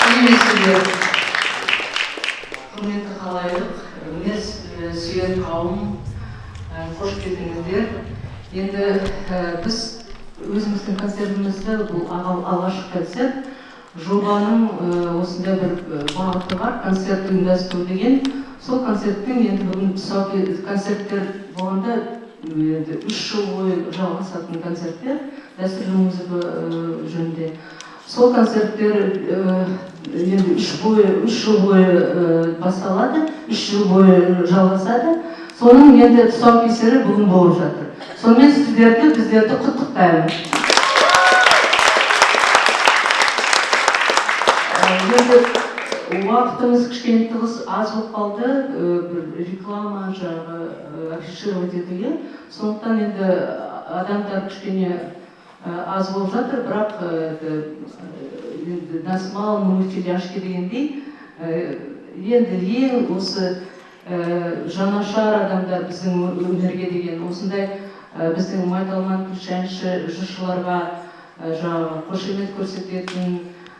Сәлеметсіздер. Құрметті қалайық, өнер сүйер қауым, қош келдіңіздер. Енді біз өзіміздің концертімізді, бұл алғашқы концерт, жобаның осындай бір бағыты бар, концерт ұйымдастыру деген. Сол концерттің енді бүгін концерттер болғанда 3 жыл бойы жалғасатын концерттер, дәстүрлі музыка жөнінде. Сол концерттер енді 3 жыл бойы басталады, 3 жыл бойы жалғасады. Соның енді тұсаукесері бүгін болып жатыр. Сонымен біздерді құттықтаймын. Енді уақытымыз кішкене тығыз аз болып қалды, реклама жағы афишировать етуге. Сондықтан енді адамдар кішкене аз болып жатыр, бірақ нас мало, но мы теляшки дегендей, енді ең осы жанашар адамдар біздің өнерге деген осындай біздің майталман күші әнші жыршыларға жаңағы қошемет көрсететін,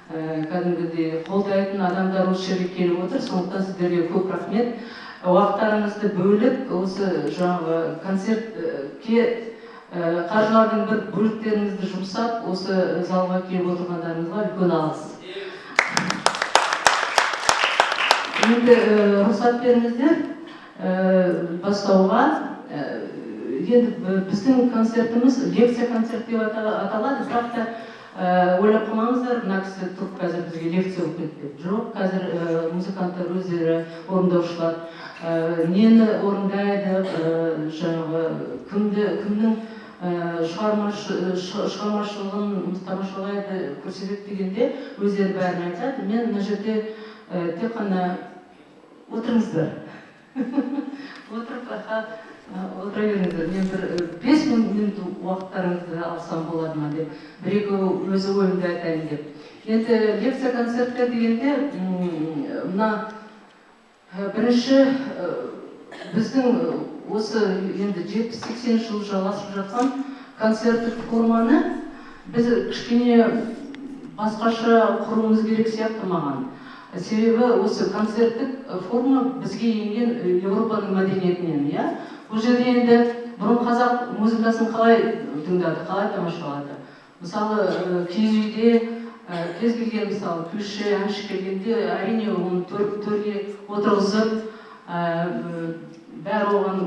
кәдімгідей қолдайтын адамдар осы жерге келіп отыр. Сондықтан сіздерге көп рахмет. Уақыттарыңызды бөліп, осы жаңағы концертке қаржылардың бір бөліктеріңізді жұмсап, осы залға келіп отырғандарыңызға үлкен алғыс. Енді рұқсат беріңіздер бастауға. Енді біздің концертіміз лекция концерт деп аталады, бірақ та ойлап қалмаңыздар, мына кісі тұрып қазір бізге лекция оқып кетті. Жоқ, қазір музыканттар өздері, орындаушылар нені орындайды, жаңағы кімнің шығармашылығын тамашалайды, көрсетеді дегенде өздері бәрін айтады. Мен мына жерде тек қана отырыңыздар. Отыра беріңіздер. Мен бір 5 минут уақыттарыңызды алсам болады ма деп, бір-екі өзі ойымды айтайын деп. Енді лекция концерттер дегенде, мына бірінші біздің осы енді 70-80 жыл жалғасып жатқан концерттік форманы біз кішкене басқаша құруымыз керек сияқты маған. Себебі осы концерттік форма бізге енген Еуропаның мәдениетінен, иә? Бұл жерде енді бұрын қазақ музыкасын қалай тыңдады, қалай тамашалады. Мысалы, киіз үйде, кез келген мысалы, күйші, әнші келгенде, әрине оны төрге отырғызып, бәрі оған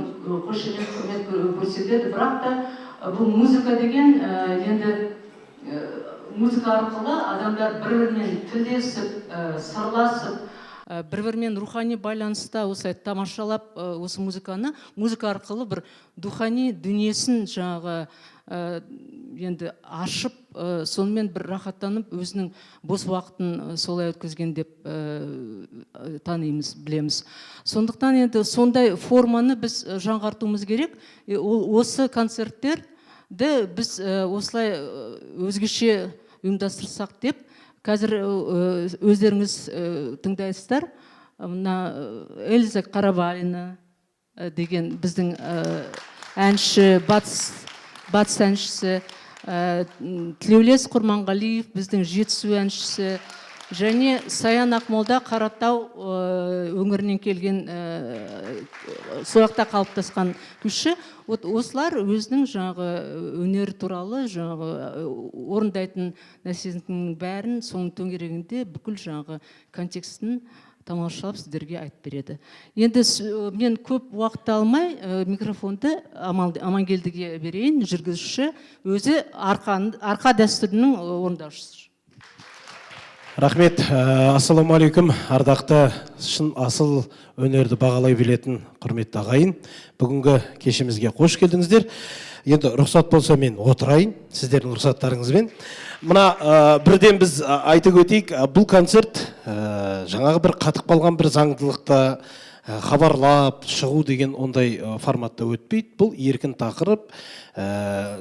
қошемет құрмет көрсетеді. Бірақ та бұл музыка деген енді музыка арқылы адамдар бір-бірімен тілдесіп, сырласып, бір-бірімен рухани байланыста осылай тамашалап осы музыканы, музыка арқылы бір рухани дүниесін жаңағы енді ашып, сонымен бір рахаттанып, өзінің бос уақытын солай өткізген деп танимыз, білеміз. Сондықтан енді сондай форманы біз жаңғартуымыз керек. Осы концерттерді біз осылай өзгеше ұйымдастырсақ деп, қазір өздеріңіз тыңдайсыздар, мына Эльза Қарабалина деген біздің әнші, батыс әншісі, Тілеулес Құрманғалиев біздің жетісу әншісі, және Саян Ақмолда Қаратау өңірінен келген сояқта қалыптасқан күші. Осылар өзінің жаңағы өнер туралы, жаңағы орындайтын нәрсесінің бәрін соның төңірегінде бүкіл жаңағы контекстін тамашалап сіздерге айтып береді. Енді мен көп уақыт алмай микрофонды Амангелдіге берейін, жүргізуші, өзі арқа дәстүрінің орындаушысы. Рахмет, ассаламалейкум, ардақты шын асыл өнерді бағалай білетін құрметті ағайын. Бүгінгі кешімізге қош келдіңіздер. Енді рұқсат болса мен отырайын, сіздердің рұқсаттарыңызбен. Мына бірден біз айтып өтейік, бұл концерт жаңағы бір қатып қалған бір заңдылықта хабарлап шығу деген ондай форматта өтпейді. Бұл еркін тақырып.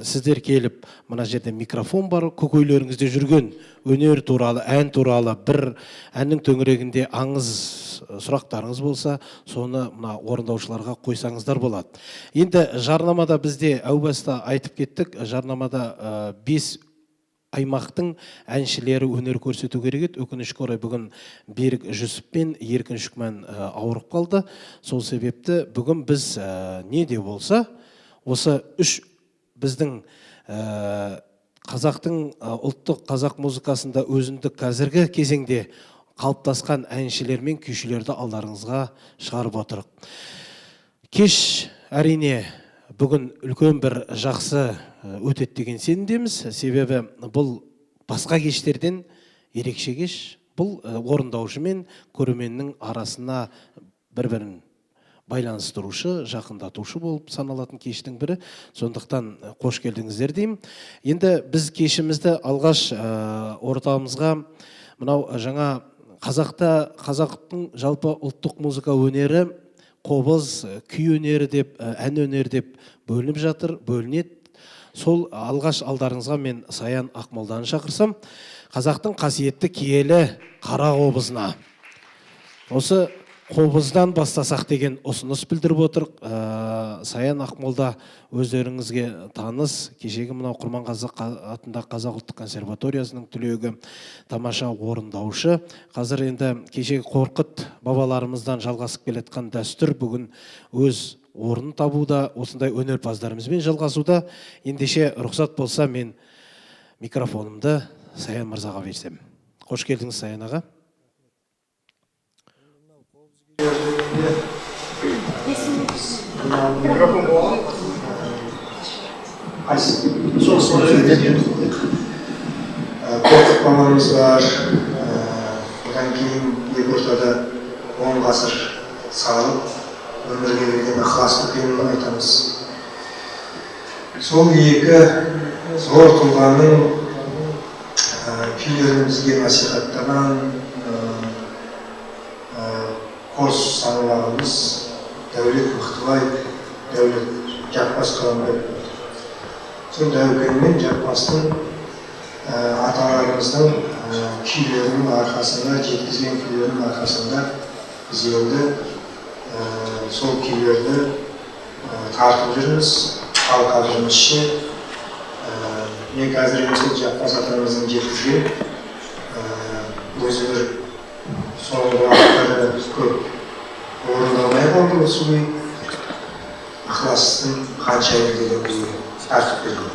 Сіздер келіп, мына жерде микрофон бар, көкөйлеріңізде жүрген өнер туралы, ән туралы, бір әннің төңірегінде аңыз сұрақтарыңыз болса, соны мына орындаушыларға қойсаңыздар болады. Енді жарнамада бізде әу баста айтып кеттік, жарнамада 5 аймақтың әншілері өнер көрсету керек еді. Өкінішке орай бүгін Берік Жүсіп пен Еркін Шүкман ауырып қалды. Сол себепті бүгін біз не де болса осы үш біздің қазақтың ұлттық қазақ музыкасында өзіндік қазіргі кезеңде қалыптасқан әншілер мен күйшілерді алдарыңызға шығарып отырық. Кеш әрине бүгін үлкен бір жақсы өтеді деген сенімдеміз. Себебі бұл басқа кештерден ерекше кеш. Бұл орындаушы мен көрерменнің арасына бір-бірін байланыстырушы, жақындатушы болып саналатын кештің бірі. Сондықтан қош келдіңіздер деймін. Енді біз кешімізді алғаш ортамызға мынау жаңа қазақтың жалпы ұлттық музыка өнері қобыз, күй өнері деп, ән өнері деп бөлініп жатыр, бөлінеді. Сол алғаш алдарыңызға мен Саян Ақмолданы шақырсам, қазақтың қасиетті киелі қара қобызына. Осы қобыздан бастасақ деген ұсыныс білдіріп отыр. Саян Ақмолда өздеріңізге таныс, кешегі мынау Құрманғазы атындағы Қазақ ұлттық консерваториясының түлегі, тамаша орындаушы. Қазір енді кешегі Қорқыт бабаларымыздан жалғасып келетқан дәстүр бүгін өз орнын табуда, осындай өнерпаздарымызбен жалғасуда. Ендеше рұқсат болса мен микрофонымды Саян мырзаға берсем. Қош келдіңіз, Саян аға. Қорқыт бабамыз бар, одан кейін екі ортада 10 ғасыр салып, өмірге келген ықыласты екенін айтамыз. Сол екі зор тұлғаның күйлерін бізге насихаттаған қос саналарымыз Дәулет Мықтыбай, Дәулет Жаппас Қаламбек. Сол Дәукен мен Жаппастың аталарымыздың күйлерінің арқасында, жеткізген күйлерінің арқасында біз енді сол күйлерді тартып жүрміз. Халық абыройымызша мен қазір сол Жаппас атамыздың жеткізген өзі бір соңғы уақыттары көп орындалмай қалды. Осы ой ықыластың қаншайым деген бізге тартып берген.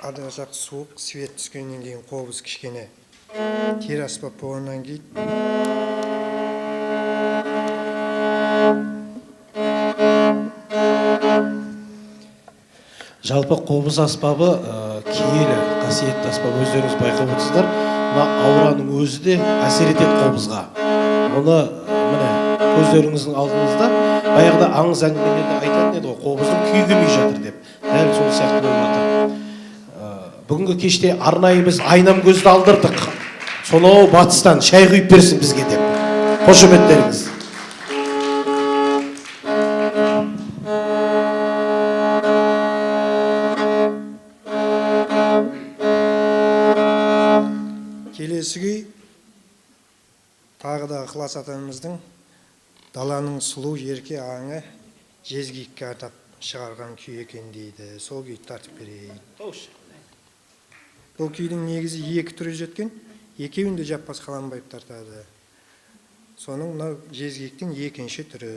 Ада жақ суық, свет түскеннен кейін қобыз кішкене тер аспап болғаннан кейін Жалпы қобыз аспабы киелі, қасиетті аспап, өздеріңіз байқап отырсыздар. Мына аураның өзі де әсер етеді қобызға. Оны міне көздеріңіздің алдыңызда баяғыда аңыз әңгімелерде айтатын еді ғой, қобыздың күйі келмей жатыр деп. Дәл сол сияқты болып жатыр. Бүгінгі кеште арнайы біз айнам көзді алдырдық. Сонау батыстан шай құйып берсін бізге деп. Қошеметтеріңіз. Келесі күй тағы да ықылас атамыздың даланың сұлу ерке аңы жезгекке арнап шығарған күй екен дейді. Сол күйді тартып берейін. Бұл күйдің негізі екі түрі жеткен, екеуін де Жаппас Қаламбаев тартады. Соның мынау жезгектің екінші түрі.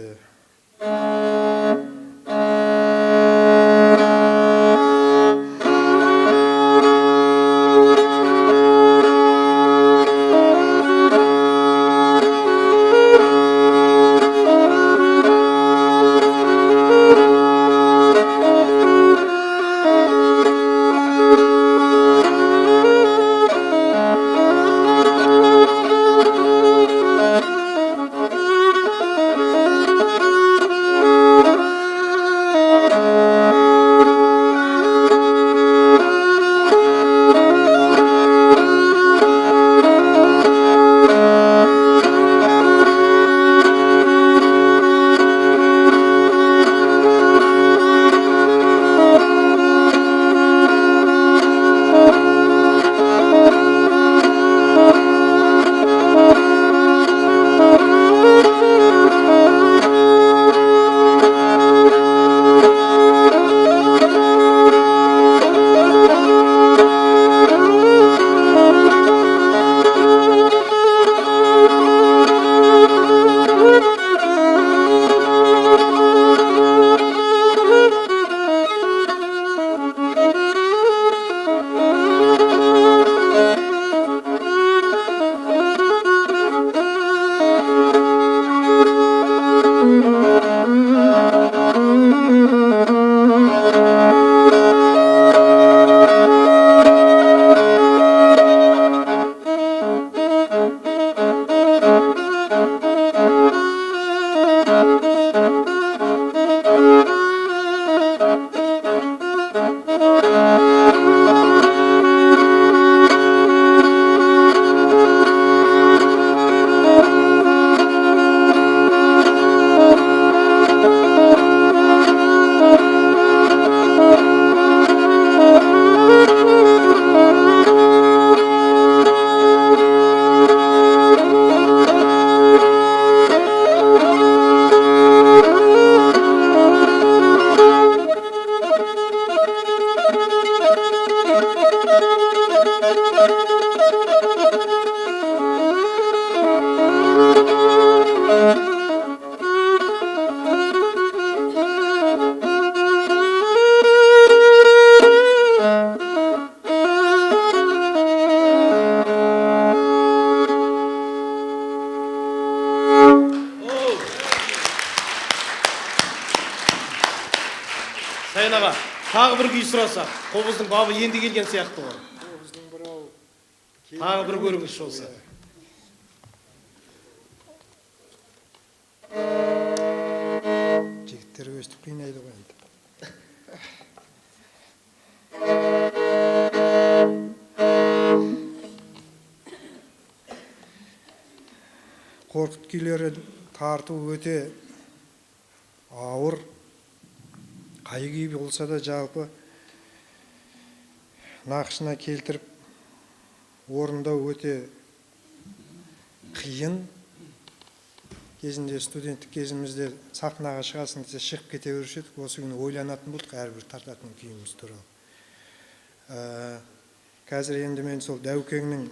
Сайын аға, тағы бір күй сұраса, қобыздың бабы енді келген сияқты ғой. Қобыздың бірау. Тағы бір көріңіз болса. Жігіттер өстіп қинайды ғой енді. Қорқыт күйлері тарту өте ауыр. Қай күй болса да жалпы нақышына келтіріп орындау өте қиын. Кезінде студенттік кезімізде сахнаға шығасын десе шығып кете беруші едік. Осы күні ойланатын болдық әрбір тартатын күйіміз туралы. Қазір енді мен сол Дәукеңнің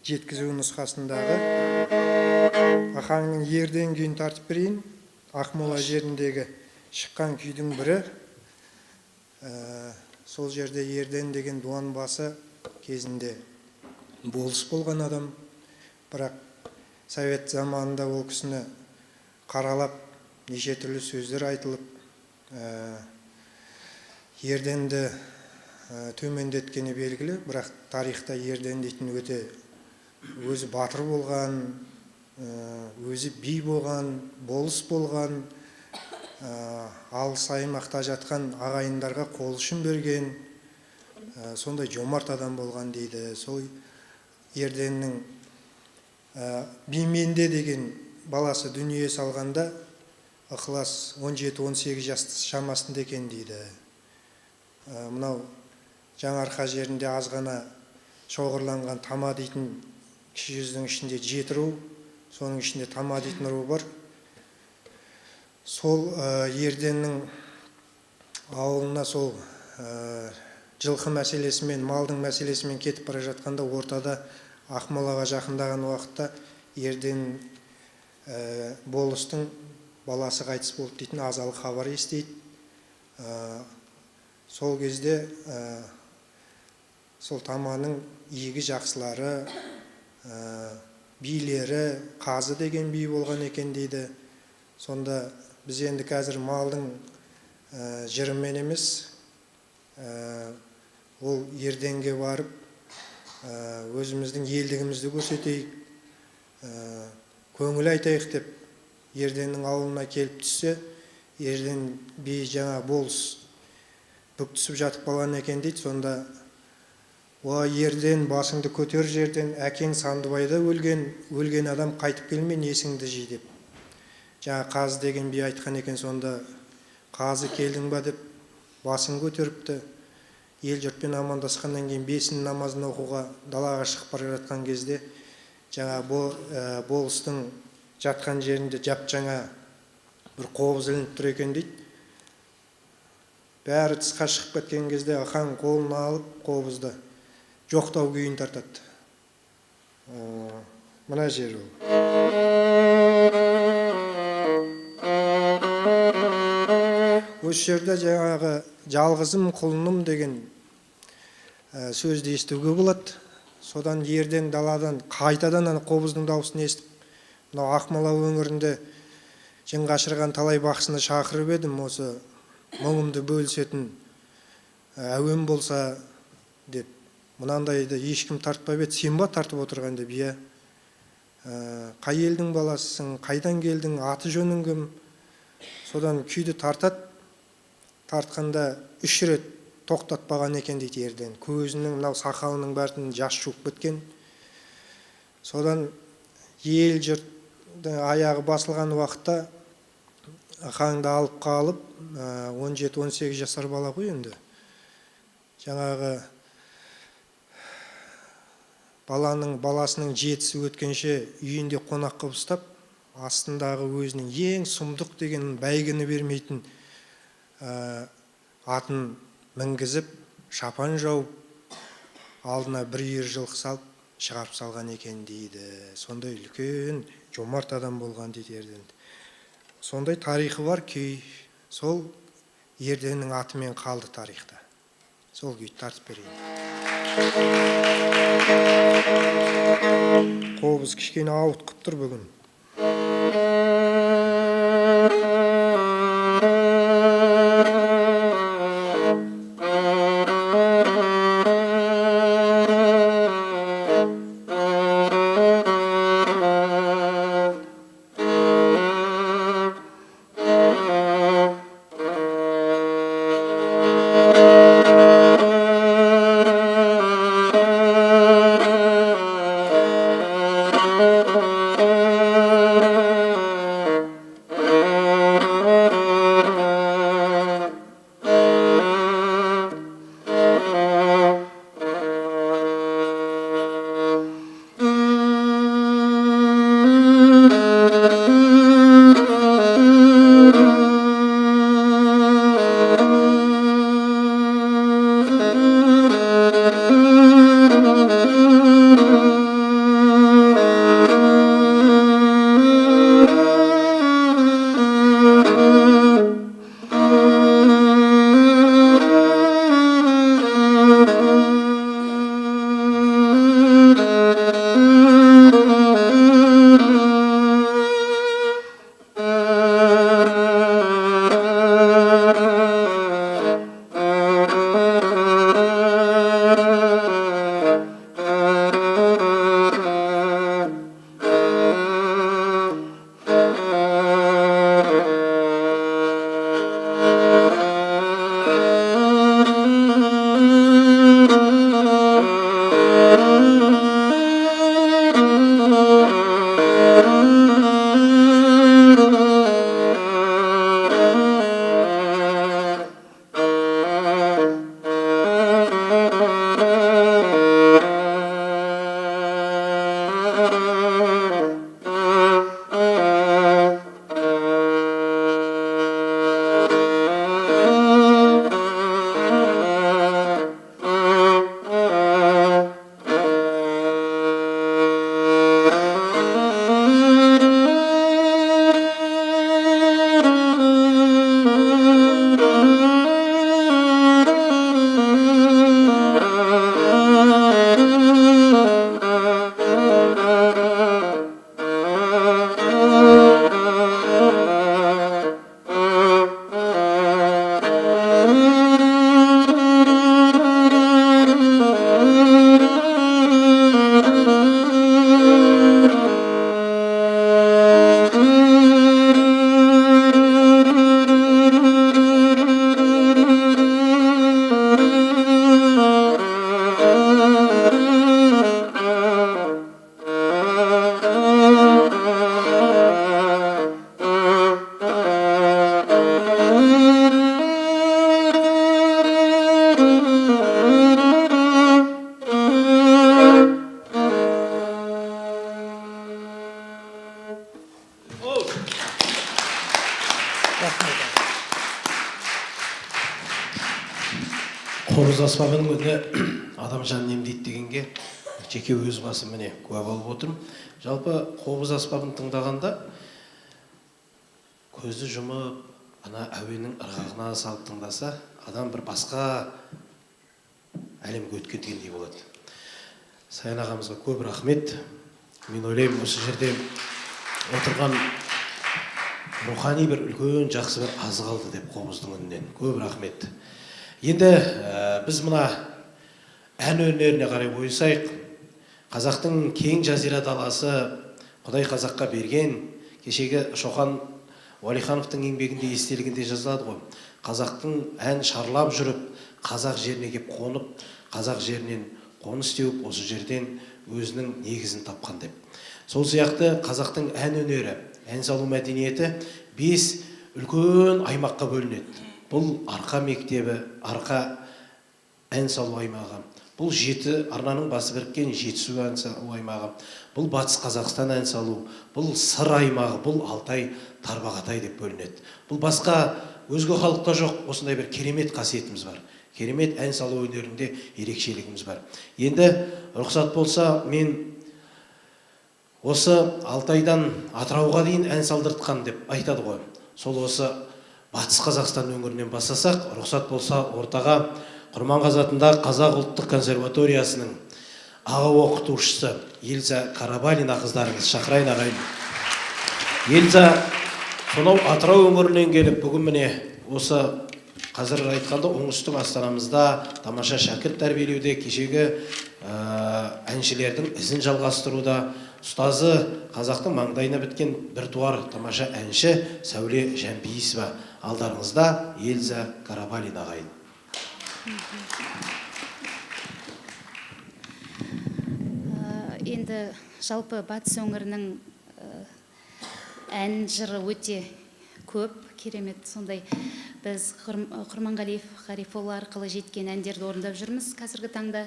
жеткізу нұсқасындағы Ахаңның ерден күйін тартып берейін. Ақмола жеріндегі шыққан күйдің бірі. Сол жерде Ерден деген дуан басы кезінде болыс болған адам, бірақ Совет заманында ол кісіні қаралап, неше түрлі сөздер айтылып, Ерденді төмендеткені белгілі, бірақ тарихта Ерден дейтін өте өзі батыр болған, өзі би болған, болыс болған, алыс аймақта жатқан ағайындарға қол ұшын берген, сондай жомарт адам болған дейді. Сол Ерденнің Бименде деген баласы дүние салғанда ықылас 17-18 жас шамасында екен дейді. Мынау Жаңарқа жерінде аз ғана шоғырланған Тама дейтін кіші жүздің ішінде 7 ру, соның ішінде Тама дейтін ру бар. Сол Ерденнің ауылына сол жылқы мәселесімен, малдың мәселесімен кетіп бара жатқанда ортада Ақмолаға жақындаған уақытта Ерден болыстың баласы қайтыс болды дейтін азалы хабар естиді. Сол кезде сол Таманың игі жақсылары, билері, Қазы деген би болған екен дейді. Сонда біз енді қазір малдың жырымен емес, ол Ерденге барып, өзіміздің елдігімізді көрсетейік, көңіл айтайық деп Ерденнің ауылына келіп түссе, Ерден би жаңа болыс бүктісіп жатып қалған екен дейді. Сонда Ерден, басыңды көтер жерден, әкең Сандыбайда өлген адам қайтып келмей несіңді жи деп. Жаңа Қазы деген би айтқан екен. Сонда Қазы келдің ба деп басын көтеріпті. Ел жұртпен амандасқаннан кейін бесін намазын оқуға далаға шығып бара жатқан кезде жаңа болыстың жатқан жерінде жап-жаңа бір қобыз ілініп тұр екен дейді. Бәрі тысқа шығып кеткен кезде Ақан қолын алып қобызды жоқтау күйін тартады. Мына жер ол. Осы жерде жаңағы жалғызым құлыным деген сөзді естуге болады. Содан Ерден даладан қайтадан қобыздың дауысын естіп, мынау Ақмола өңірінде жын қашырған талай бақсыны шақырып едім, осы мұңымды бөлісетін әуен болса деп. Мынандайды ешкім тартпап еді, сен ба тартып отырған деп. Иә, қай елдің баласысың, қайдан келдің, аты жөнің кім? Содан күйді тартады. Тартқанда 3 рет тоқтатпаған екен дейді Ерден. Көзінің, мынау сақалының бәрін жас жуып кеткен. Содан ел жұрт аяғы басылған уақытта Ақаңды алып қалып, 17-18 жасар бала ғой енді. Жаңағы баласының жетісі өткенше үйінде қонақ қылып ұстап, астындағы өзінің ең сұмдық деген бәйгіні бермейтін атын мінгізіп, шапан жауып, алдына бір үйір жылқы салып, шығарып салған екен дейді. Сондай үлкен жомарт адам болған дейді Ерден. Сондай тарихы бар күй. Сол Ерденнің атымен қалды тарихта. Сол күйді тартып берейін. Қобыз кішкене ауытқып тұр бүгін. қобыз аспабының үні адам жанын емдейді дегенге жеке өз басым міне куә болып отырмын. Жалпы қобыз аспабын тыңдағанда көзді жұмып, ана әуеннің ырғағына салып тыңдаса, адам бір басқа әлемге өткен дегендей болады. Сайын ағамызға көп рахмет. Мен ойлаймын, осы жерде отырған рухани бір үлкен жақсы бір азық алды деп қобыздың үнінен. Көп рахмет. Енді біз мына ән өнеріне қарай ойысайық. Қазақтың кең жазира даласы Құдай қазаққа берген, кешегі Шоқан Уәлихановтың еңбегінде естелігінде жазылады ғой. Қазақтың ән шарлап жүріп, қазақ жеріне кеп қонып, қазақ жерінен қоныс теуіп, осы жерден өзінің негізін тапқан деп. Сол сияқты қазақтың ән өнері, ән салу мәдениеті 5 үлкен аймаққа бөлінеді. Бұл арқа мектебі, арқа ән салу аймағы. Бұл 7 арнаның басы біріккен Жетісу ән салу аймағы. Бұл Батыс Қазақстан ән салу, бұл Сыр аймағы, бұл Алтай, Тарбағатай деп бөлінеді. Бұл басқа өзге халықта жоқ, осындай бір керемет қасиетіміз бар. Керемет ән салу өнерінде ерекшелігіміз бар. Енді рұқсат болса, мен осы Алтайдан Атырауға дейін ән салдыртқан деп айтады ғой. Сол осы Батыс Қазақстан өңірінен бастасақ, рұқсат болса ортаға Құрманғазы атындағы Қазақ ұлттық консерваториясының аға оқытушысы Елза Карабалина қыздарыңыз шақырайын ағайын. Елза сонау Атырау өңірінен келіп, бүгін міне осы қазір айтқанда оңтүстік астанамызда тамаша шәкірт тәрбиелеуде, кешегі әншілердің ізін жалғастыруда. Ұстазы қазақтың маңдайына біткен бір туар тамаша әнші Сәуле Жәмпейісова. Алдарыңызда Елза Карабалина ағайын. Енді жалпы батыс өңірінің ән жыры өте көп, керемет. Сондай біз Құрманғалиев Ғарифолла арқылы жеткен әндерді орындап жүрміз қазіргі таңда.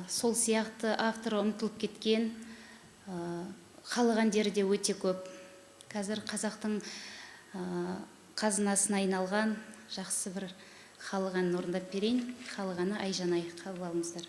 Сол сияқты авторы ұмытылып кеткен халық әндері де өте көп. Қазір қазақтың қазынасына айналған жақсы бір халық әнін орындап берейін. Халық әні Айжанай, қабыл алыңыздар.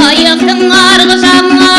Жайықтың арғы жағына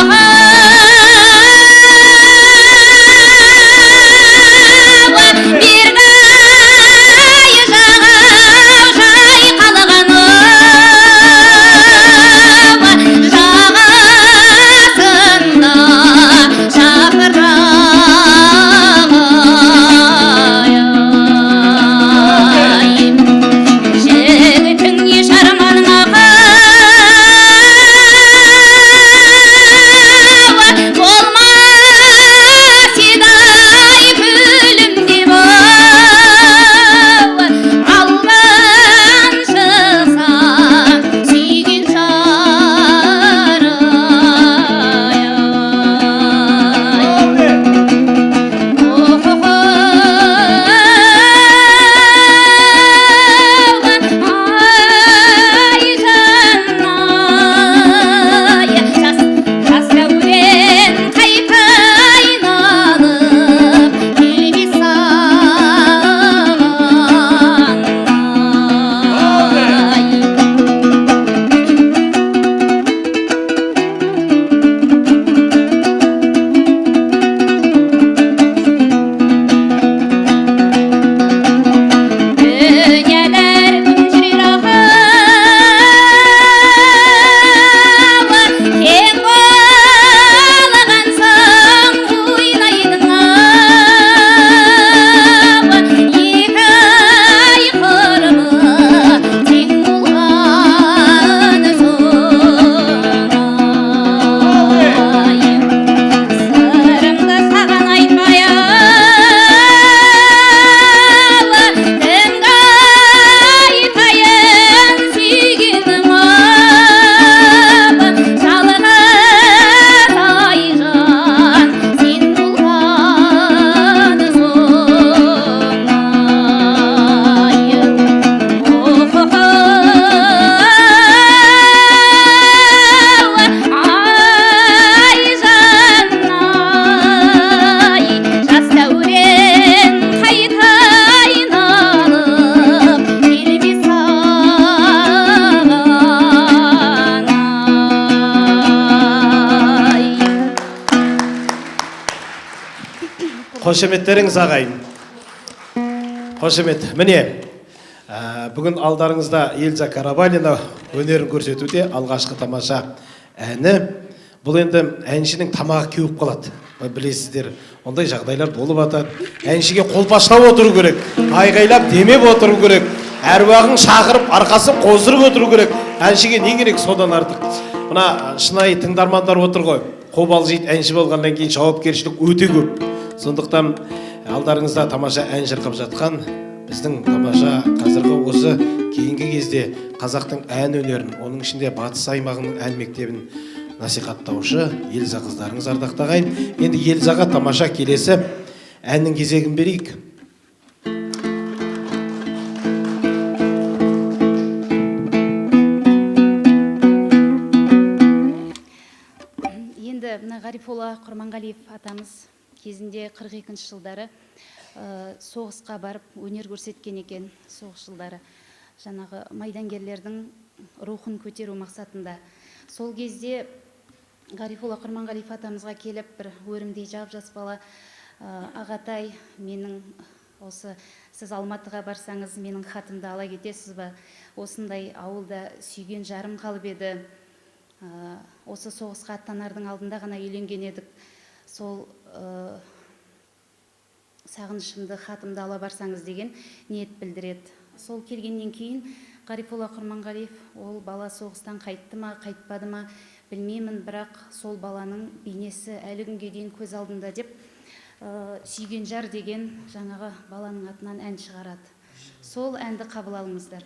Қошеметтеріңіз ағайын. Қошемет. Міне, бүгін алдарыңызда Эльза Карабалина өнерін көрсетуде алғашқы тамаша әні. Бұл енді әншінің тамағы кеуіп қалады. Білесіздер, ондай жағдайлар болып атады. Әншіге қолпаштап отыру керек, айғайлап демеп отыру керек, әруағын шақырып, арқасын қоздырып отыру керек. Әншіге не керек содан артық? Мына шынайы тыңдармандар отыр ғой. Қобалжиды әнші болғаннан кейін жауапкершілік өте көп. Сондықтан алдарыңызда тамаша ән шырқап жатқан біздің тамаша қазіргі осы кейінгі кезде қазақтың ән өнерін, оның ішінде батыс аймағының ән мектебін насихаттаушы Эльза қыздарыңыз ардақты ағайын. Енді Эльзаға тамаша келесі әннің кезегін берейік. Енді мына Ғарифолла Құрманғалиев атамыз кезінде 42-ші жылдары соғысқа барып өнер көрсеткен екен. Соғыс жылдары жаңағы майдангерлердің рухын көтеру мақсатында. Сол кезде Ғарифолла Құрманғалиев атамызға келіп, бір өрімдей жап-жас бала, ағатай, менің осы сіз Алматыға барсаңыз, менің хатымды ала кетесіз ба? Осындай ауылда сүйген жарым қалып еді. Осы соғысқа аттанардың алдында ғана үйленген едік. Сол сағынышымды, хатымды ала барсаңыз деген ниет білдіреді. Сол келгеннен кейін Ғарифолла Құрманғалиев ол бала соғыстан қайтты ма, қайтпады ма білмеймін, бірақ сол баланың бейнесі әлі күнге дейін көз алдында деп сүйген жар деген жаңағы баланың атынан ән шығарады. Сол әнді қабыл алыңыздар.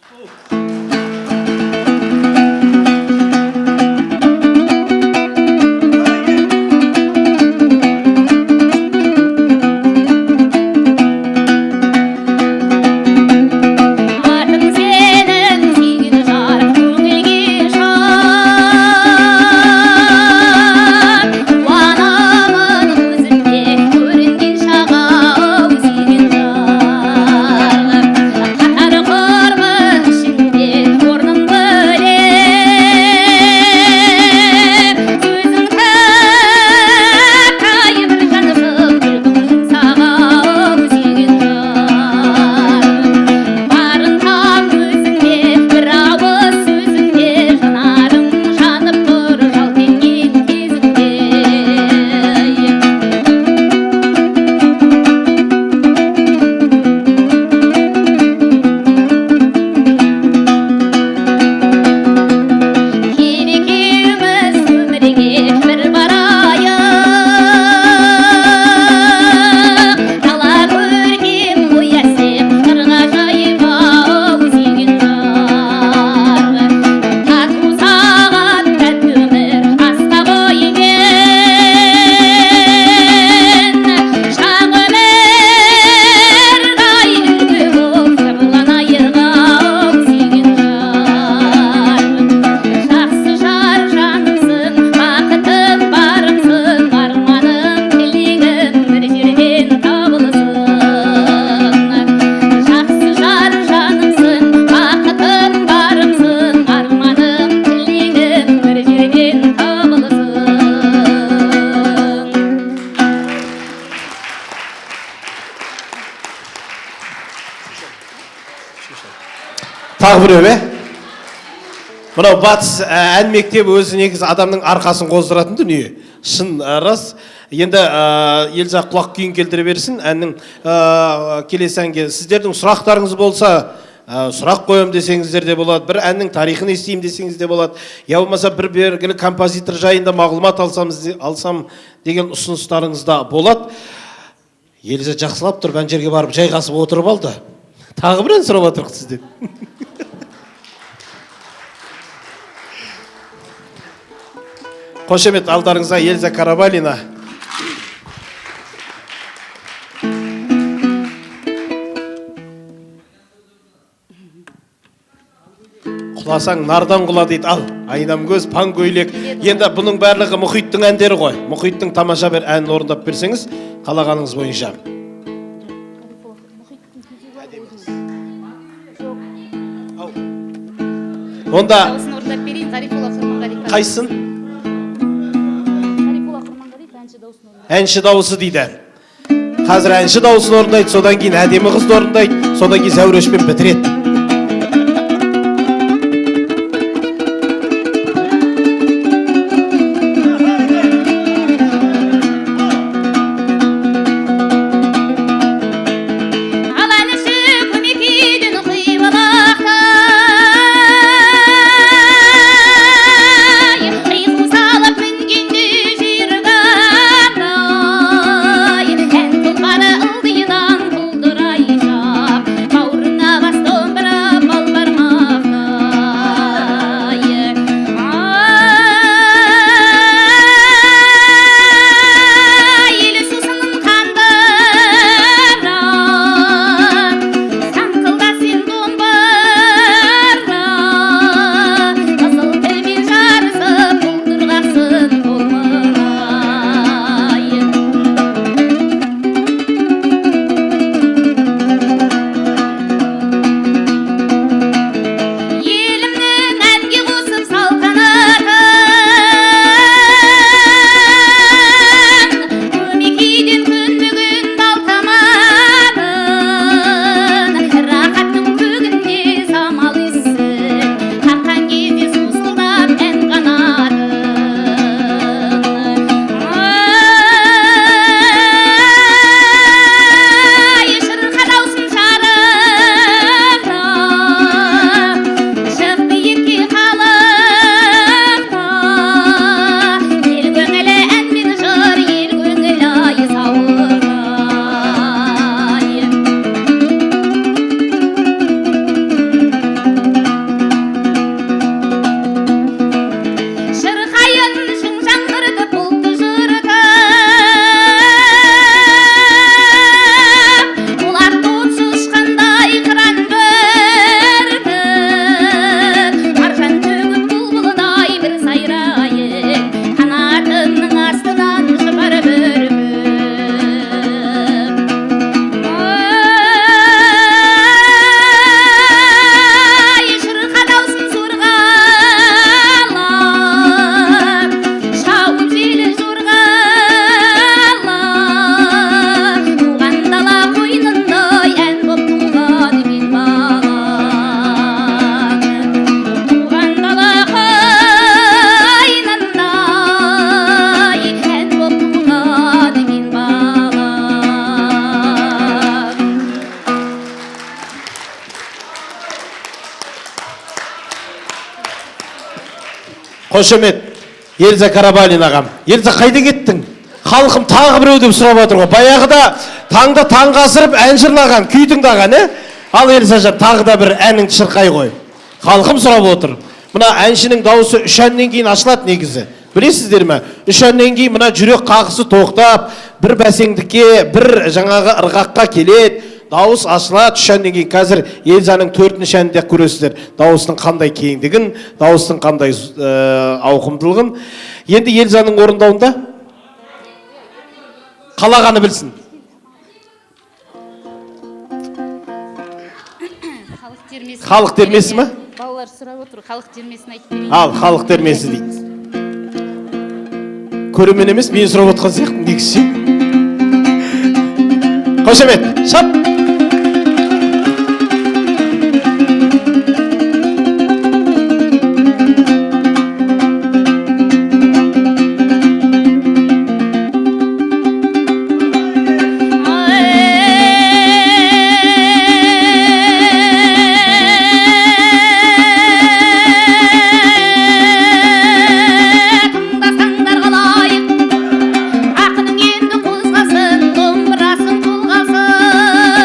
Тағы біреу, Мынау батыс ән мектебі өзі негізі адамның арқасын қоздыратын дүние. Шын рас. Енді Эльза құлақ күйін келтіре берсін әннің келесі әнге. Сіздердің сұрақтарыңыз болса, сұрақ қоям десеңіздер де болады. Бір әннің тарихын естейім десеңіз де болады. Я болмаса бір белгілі композитор жайында мағлұмат алсам деген ұсыныстарыңыз да болады. Эльза жақсылап тұрып, ән жерге барып жайғасып отырып алды. Тағы бір ән сұрап отырық сізден. Қошемет, алдарыңызда Эльза Карабалина. Құласаң нардан құла дейді. Ал, айнам көз, паң көйлек. Енді бұның барлығы Мұхиттың әндері ғой. Мұхиттың тамаша бір әнін орындап берсеңіз, қалағаныңыз бойынша. Онда қайсын? Әнші дауысы дейді. Қазір әнші дауысын орындайды, содан кейін әдемі қызды орындайды, содан кейін зәурешпен бітіреді. Қошемет, Елза Карабалин ағам. Елза, қайда кеттің? Халқым тағы біреу деп сұрап отыр ғой. Баяғыда таңда таңға асырып ән жырлаған, күй тыңдаған, Ал Елза жан, тағы да бір әніңді шырқай қой. Халқым сұрап отыр. Мына әншінің дауысы 3 әннен кейін ашылады негізі. Білесіздер ме? 3 әннен кейін мына жүрек қағысы тоқтап, бір бәсеңдікке, бір жаңағы ырғаққа келеді. Дауыс ашылады 3 әннен кейін. Қазір Елзаның 4-ші әнінде көресіздер. Дауыстың қандай кеңдігін, дауыстың қандай ауқымдылығын. Енді Елзаның орындауында қалағаны білсін. Халық термесі ме? Балалар сұрап отыр, халық термесін айтып берейін. Ал, халық термесі дейді. Көрермен емес, мен сұрап отқан сияқтымын, негізі. Қошемет, шап! Ақының енді қозғасын, домбырасын қолғасын.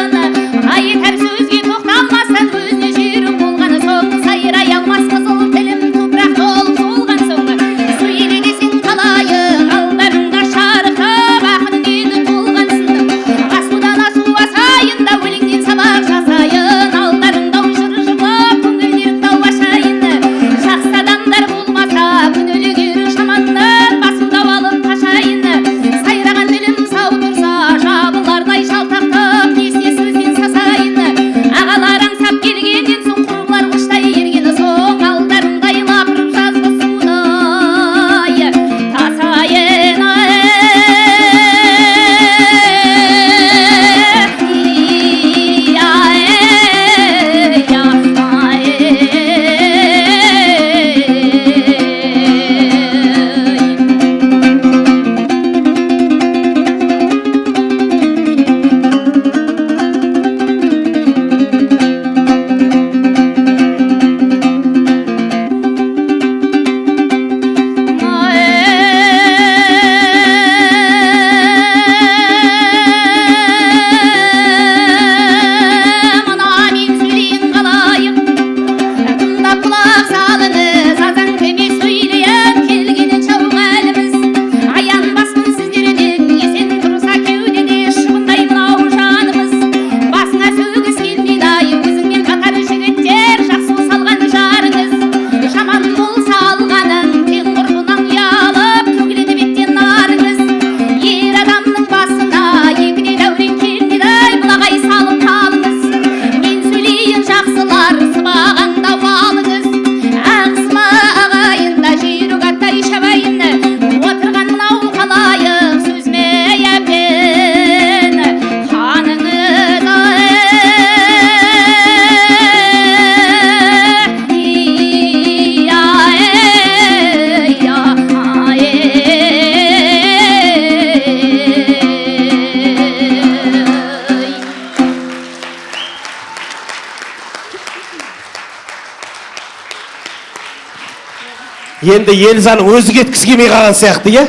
Енді Елзаның өзі кеткісі келмей қалған сияқты, иә?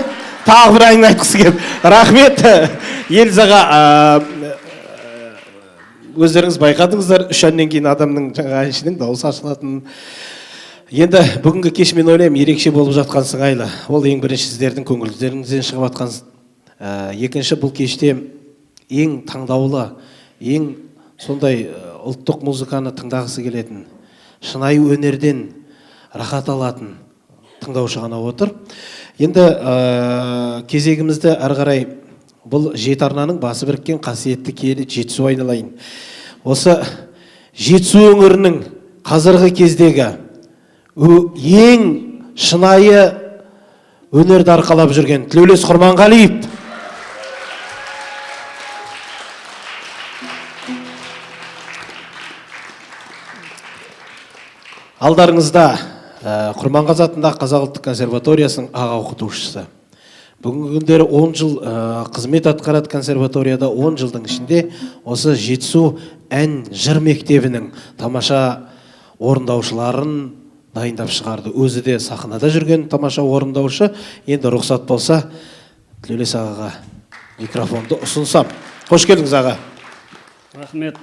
Тағы бір әңгіме айтқысы келіп. Рахмет. Елзаға өздеріңіз байқадыңыздар, 3 әннен кейін адамның жаңа әншінің дауысы ашылатынын. Енді бүгінгі кеш мен ойлаймын ерекше болып жатқан сыңайлы. Ол ең бірінші сіздердің көңілдеріңізден шығып жатқан. Екінші, бұл кеште ең таңдаулы, ең сондай ұлттық музыканы тыңдағысы келетін, шынайы өнерден рахат алатын тыңдаушы ғана отыр. Енді кезегімізді әрі қарай бұл жеті арнаның басы біріккен қасиетті киелі Жетісу айналайын. Осы Жетісу өңірінің қазіргі кездегі ең шынайы өнерді арқалап жүрген Тілеулес Құрманғалиев алдарыңызда Құрманғазы атындағы Қазақ ұлттық консерваториясының аға оқытушысы. Бүгінгі күндері 10 жыл қызмет атқарады консерваторияда. 10 жылдың ішінде осы Жетісу ән жыр мектебінің тамаша орындаушыларын дайындап шығарды. Өзі де сахнада жүрген тамаша орындаушы. Енді рұқсат болса, Тілеулес ағаға микрофонды ұсынсам. Қош келдіңіз аға. Рахмет.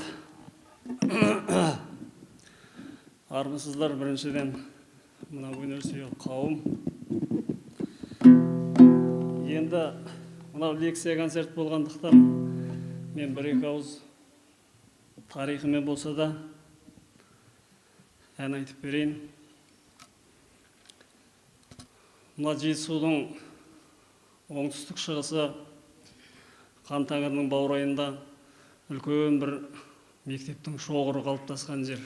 Армысыздар біріншіден мына өнерсүйер қауым. Енді мынау лекция концерт болғандықтан мен бір-екі ауыз тарихымен болса да ән айтып берейін. Мына Жетісудың оңтүстік шығысы Қан Тәңірінің баурайында үлкен бір мектептің шоғыры қалыптасқан жер.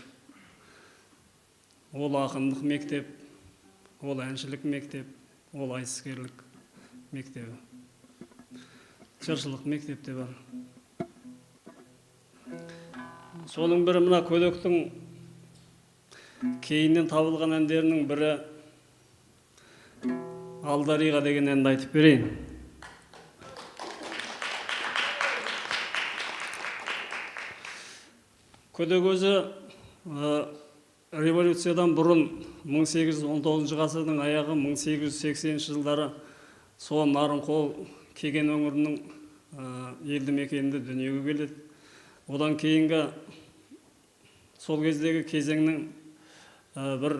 Ол ақындық мектеп, ол әншілік мектеп, ол айтыскерлік мектебі. Жыршылық мектеп те бар. Соның бірі мына Көдөктің кейіннен табылған әндерінің бірі Алдариға деген әнді айтып берейін. Көдөк өзі революциядан бұрын 1819 ғасырдың аяғы 1880 жылдары сол Нарынқол Кеген өңірінің елді мекенінде дүниеге келеді. Одан кейінгі сол кездегі кезеңнің бір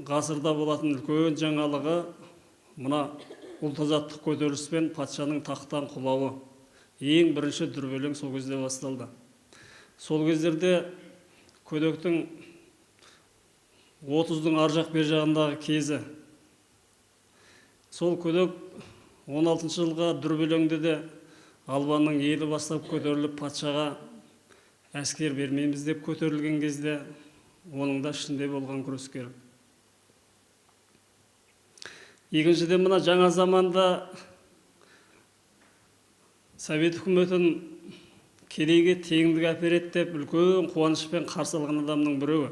ғасырда болатын үлкен жаңалығы мына ұлт-азаттық көтеріліспен патшаның тақтан құлауы. Ең бірінші дүрбелең сол кезде басталды. Сол кездерде Көдөктің 30-дың ар жақ бер жағындағы кезі. Сол Көдөк 16 жылға дүрбелеңде де Албанның елі бастап көтеріліп патшаға әскер бермейміз деп көтерілген кезде оның да ішінде болған күрескер. Екіншіден мына жаңа заманда Совет үкіметін керейге теңдік әпереді деп үлкен қуанышпен қарсы алған адамның біреуі.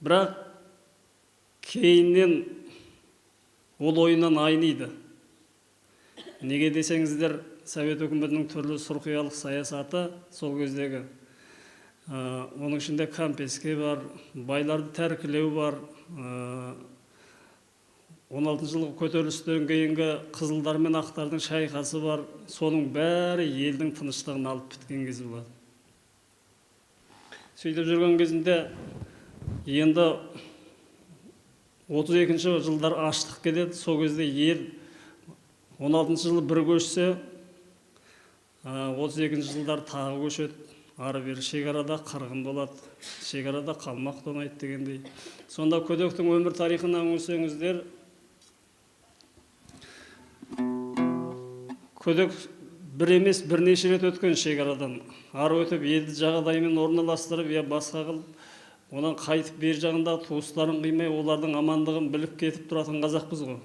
Бірақ кейіннен ол ойынан айниды. Неге десеңіздер, Совет үкіметінің түрлі сұрқиялық саясаты сол кездегі. Оның ішінде кампеске бар, байларды тәркілеу бар. 16 жылғы көтерілістен кейінгі қызылдар мен ақтардың шайқасы бар. Соның бәрі елдің тыныштығын алып біткен кезі болады. Сөйтіп жүрген кезінде енді 32-ші жылдар аштық келеді. Сол кезде ел 16 жылы бір көшсе, 32-ші жылдар тағы көшеді. Ары бері шекарада қырғын болады, шекарада қалмақ тонайды дегендей. Сонда Көдөктің өмір тарихынан көрсеңіздер, Көдөк бір емес бірнеше рет өткен шекарадан. Ары өтіп елді жағдаймен орналастырып, я басқа қылып, онан қайтып бер жағындағы туыстарын қимай, олардың амандығын біліп кетіп тұратын қазақпыз ғой.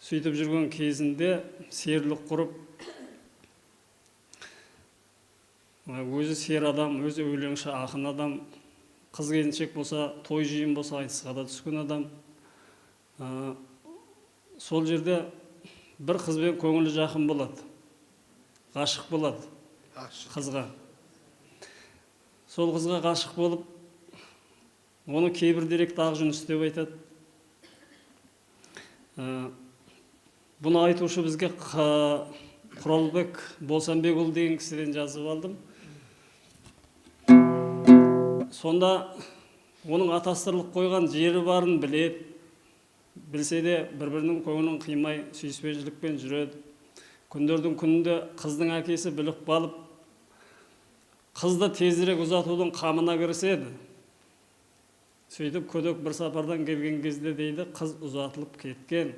Сөйтіп жүрген кезінде серлік құрып, өзі сер адам, өзі өлеңші ақын адам, қыз келіншек болса, той жиын болса, айтысқа да түскен адам. Сол жерде бір қызбен көңілі жақын болады, ғашық болады қызға. Сол қызға ғашық болып, Оны кейбір деректі Ақжүніс деп айтады. Бұны айтушы бізге Құралбек Болсанбекұлы деген кісіден жазып алдым. Сонда оның атастырылып қойған жері барын білсе де бір-бірінің көңілін қимай сүйіспеншілікпен жүреді. Күндердің күнінде қыздың әкесі біліп қалып, қызды тезірек ұзатудың қамына кіріседі. Сөйтіп көдек бір сапардан келген кезде дейді, қыз ұзатылып кеткен.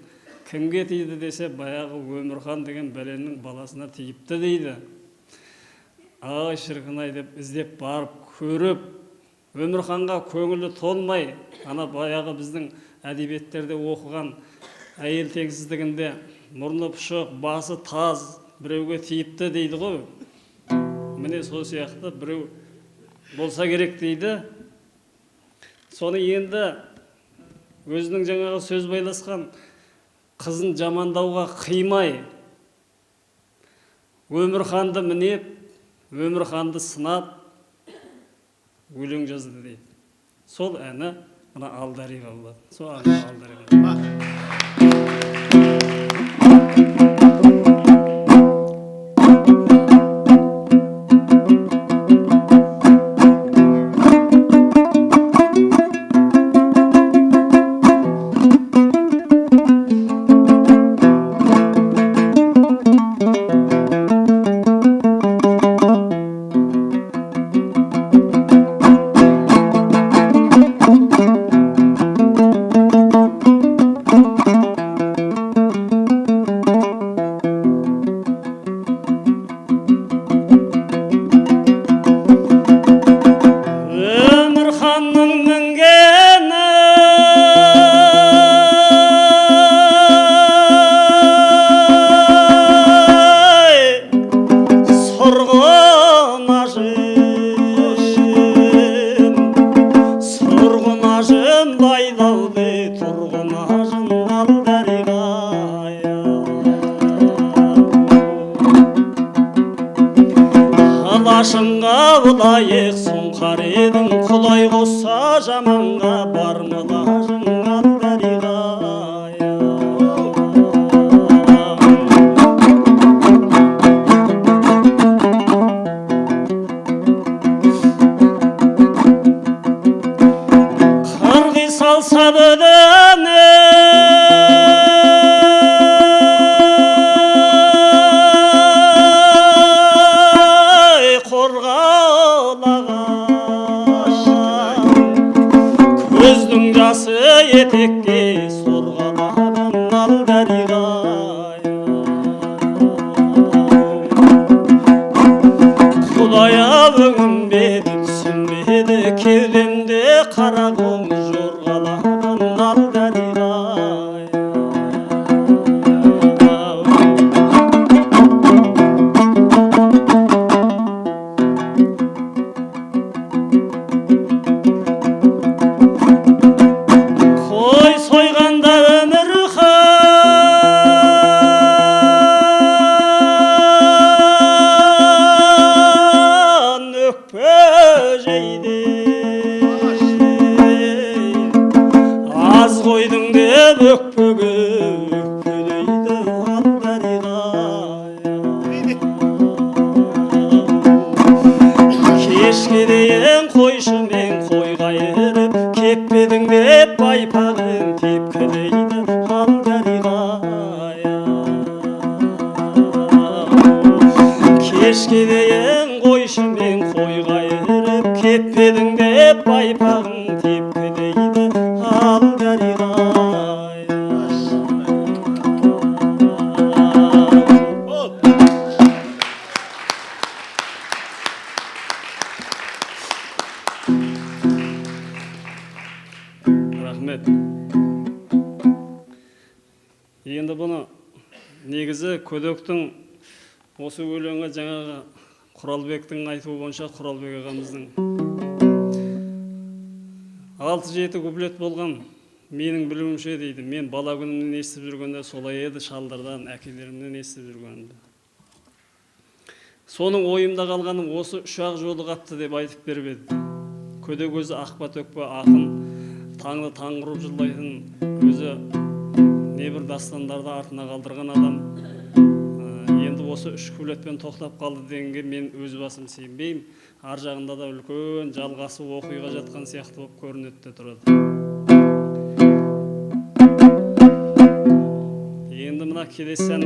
Кімге тиді десе, баяғы Өмірхан деген бәленің баласына тиіпті дейді. Ай шіркін-ай деп іздеп барып көріп, Өмірханға көңілі толмай, ана баяғы біздің әдебиеттерде оқыған әйел теңсіздігінде мұрны пұшық, басы таз, біреуге тиіпті дейді ғой. Міне сол сияқты біреу болса керек дейді. Соны енді өзінің жаңағы сөз байласқан қызын жамандауға қимай, Өмірханды мінеп, Өмірханды сынап, өлең жазды дейді. Сол әні мына Алдариға болады. Сол әні Алдариға. Лашынға бұлайық сұңқар едің, құлай қосса жаманға бармы лажың Алдариға. Қырғи салса бөдені көздің жасы етекке сорғалаған Алдариға. Құлая өңімбеді, түсінбеді, кеудемде қара қоң жорғалаған Алдариға. Az қойдың деп өкпеге өкпелейді Алдариға. Кешке дейін қойшымен қой қайырып, кеппедің деп байпағын тепкілейді Алдариға. Кешке дейін қойшымен қой қайырып, кеппедің деп байпағын тепкілейді Алдариға. Рахмет. Енді бұны негізі көдектің осы өлеңі жаңағы Құралбектің айтуы бойынша Құралбек ағамыздың 6-7 куплет болған. Менің білуімше дейді, мен бала күнімнен естіп жүргенде солай еді, шалдардан, әкелерімнен естіп жүргенде. Соның ойымда қалғаным осы 3-ақ жолы қапты деп айтып беріп еді. көде көзі ақпа төкпе ақын, таңды таң құрып жырлайтын өзі небір дастандарды артына қалдырған адам енді осы үш куплетпен тоқтап қалды дегенге мен өз басым сенбеймін. Ар жағында да үлкен жалғасы оқиға жатқан сияқты болып көрінеді де тұрады. Енді мына келесі ән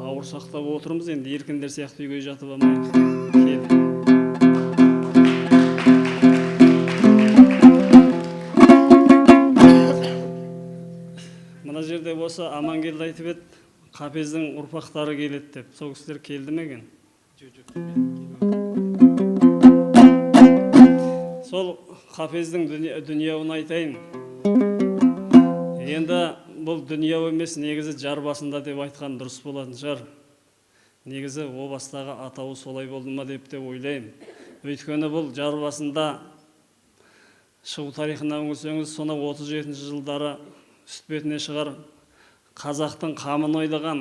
ауыр сақтап отырмыз, енді еркіндер сияқты үйге жатып алмайық. Кел. Мына жерде осы Амангелді айтып еді, Қапездің ұрпақтары келеді деп. Сол кісілер келді ме екен? Сол Қапездің дүниеуін айтайын. Енді бұл дүниеу емес, негізі жар басында деп айтқан дұрыс болатын шығар. Негізі о бастағы атауы солай болды ма деп те ойлаймын. Өйткені бұл жар басында шығу тарихына үңілсеңіз, сонау 37-ші жылдары үст бетіне шығар қазақтың қамын ойлаған,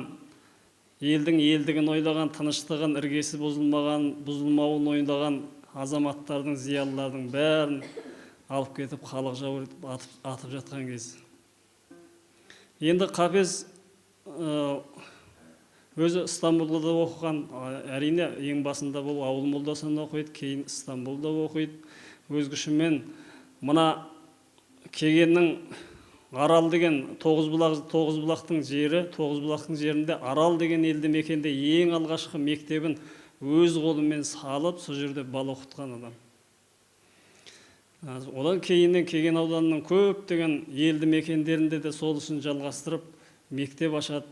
елдің елдігін ойлаған, тыныштығын, іргесі бұзылмауын ойлаған азаматтардың, зиялылардың бәрін алып кетіп халық жау етіп атып жатқан кез. Енді Қапез өзі Стамбулда да оқыған, әрине ең басында бұл ауыл молдасында оқиды, кейін Стамбулда оқиды. Өз күшімен мына кегеннің Арал деген Тоғызбұлақтың жерінде Арал деген елді мекенде ең алғашқы мектебін өз қолымен салып, сол жерде бала оқытқан адам. Одан кейіннен Кеген ауданының көптеген елді мекендерінде де сол ісін жалғастырып мектеп ашады.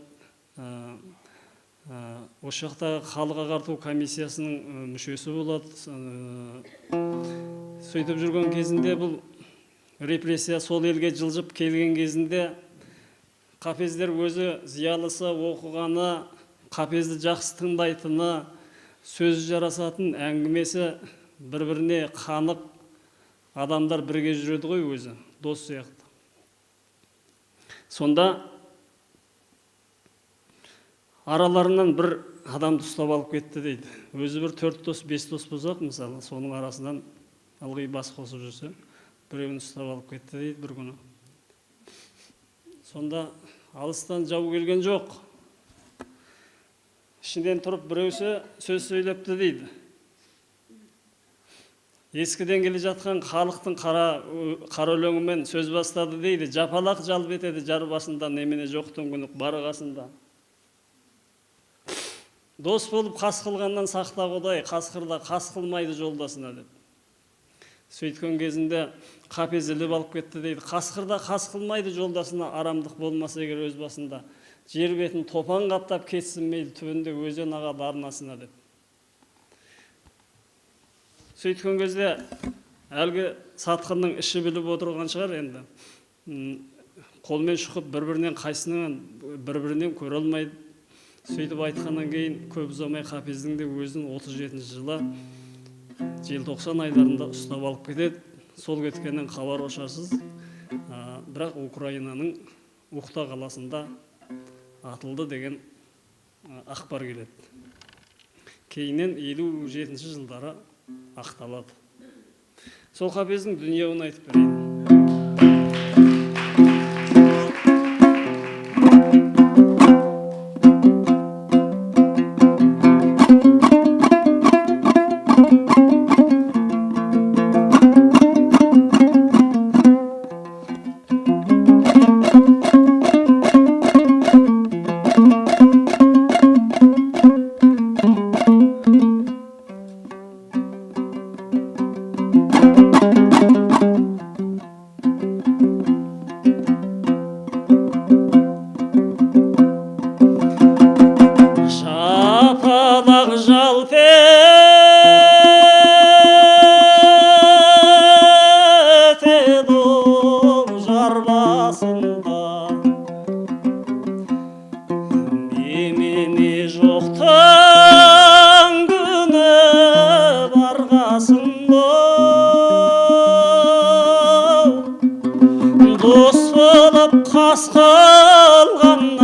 Осы жақтағы халық ағарту комиссиясының мүшесі болады. Сөйтіп жүрген кезінде бұл репрессия сол елге жылжып келген кезінде Қапездер өзі зиялысы, оқығаны, Қапезді жақсы тыңдайтыны, сөзі жарасатын, әңгімесі бір-біріне қанық адамдар бірге жүреді ғой, өзі дос сияқты. Сонда араларынан бір адамды ұстап алып кетті дейді. Өзі бір 4 дос, 5 дос болсақ, мысалы, соның арасынан ылғи бас қосып жүрсе, біреуін ұстап алып кетті дейді бір күні. Сонда алыстан жау келген жоқ. Ішінден тұрып біреусі сөз сөйлепті дейді. Ескіден келе жатқан халықтың қара өлеңімен сөз бастады дейді. Жапалақ жалп етеді жар басында, немене жоқтың күні барғасында. Дос болып қас қылғаннан сақта Құдай, қасқырда қас қылмайды жолдасына деп. Сөйткен кезінде Қапез іліп алып кетті дейді. Қасқырда қас қылмайды жолдасына, арамдық болмаса егер өз басында. Жер бетін топан қаптап кетсін мейлі, түбінде өзен ағады арнасына деп. Сөйткен кезде әлгі сатқынның іші біліп отырған шығар енді. Қолмен шұқып бір-бірінен қайсынан бір-бірінен көре алмайды. Сөйтіп айтқаннан кейін көп ұзамай Қапездің де өзін 37-ші жылы желтоқсан айларында ұстап алып кетеді. Сол кеткеннен хабар ошарсыз. Бірақ Украинаның Ухта қаласында атылды деген ақпар келеді. Кейіннен 57-ші жылдары ақталады. Сол Қапездің дүниеуін айтып берейін. Дос болып қас қылған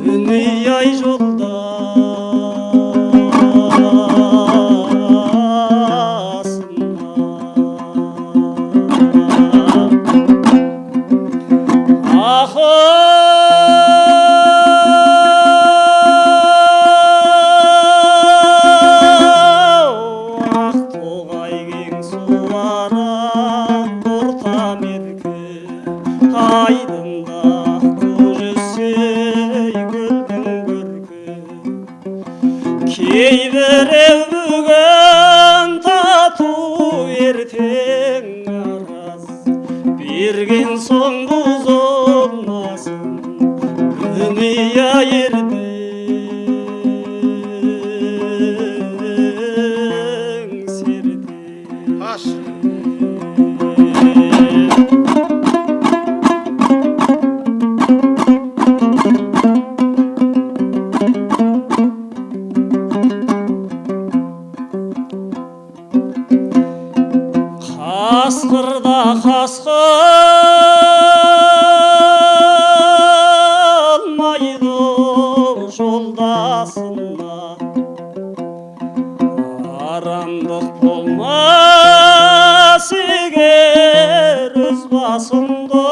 дүние кейбіреу бүгін тату ертең араз берген соң бұзылмасын дүние ердің серде. Қасқырда қасқырмайды жолдасына, арамдық болмас егер өз басында.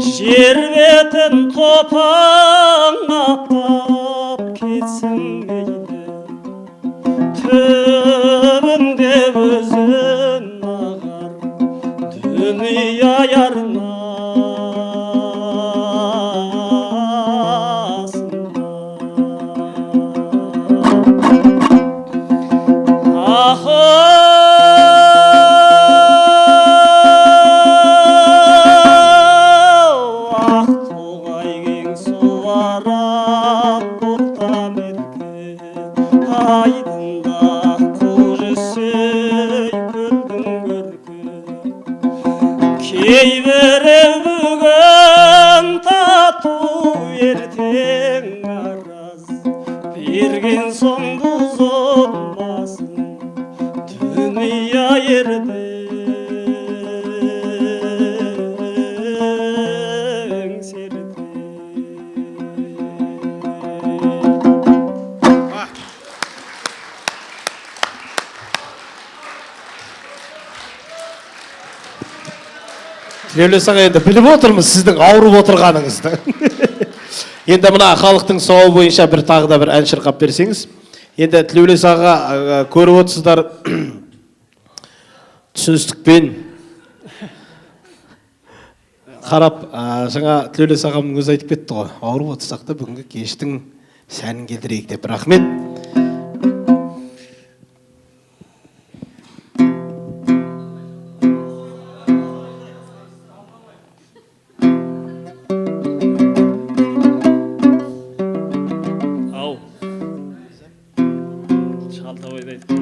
Жер бетін топаң аттап кетсін мейлі, түбінде өзін ағар дүние арнасында. Ақтоғай кең суара тоқтам еткен айдында көжесей көлдің көркі. Кейбіреу бүгін тату ертең араз берген соң бұзылмасын дүние ердің серде. Тілеулес аға, енді біліп отырмыз сіздің ауырып отырғаныңызды. Енді мына халықтың сауабы бойынша тағы да бір ән шырқап берсеңіз. Енді Тілеулес аға көріп отырсыздар, түсіністікпен қарап, жаңа Тілеулес ағамның өзі айтып кетті ғой, ауырып отырсақ та бүгінгі кештің сәнін келтірейік деп. Рахмет. Ау, Шалтабайды айтты.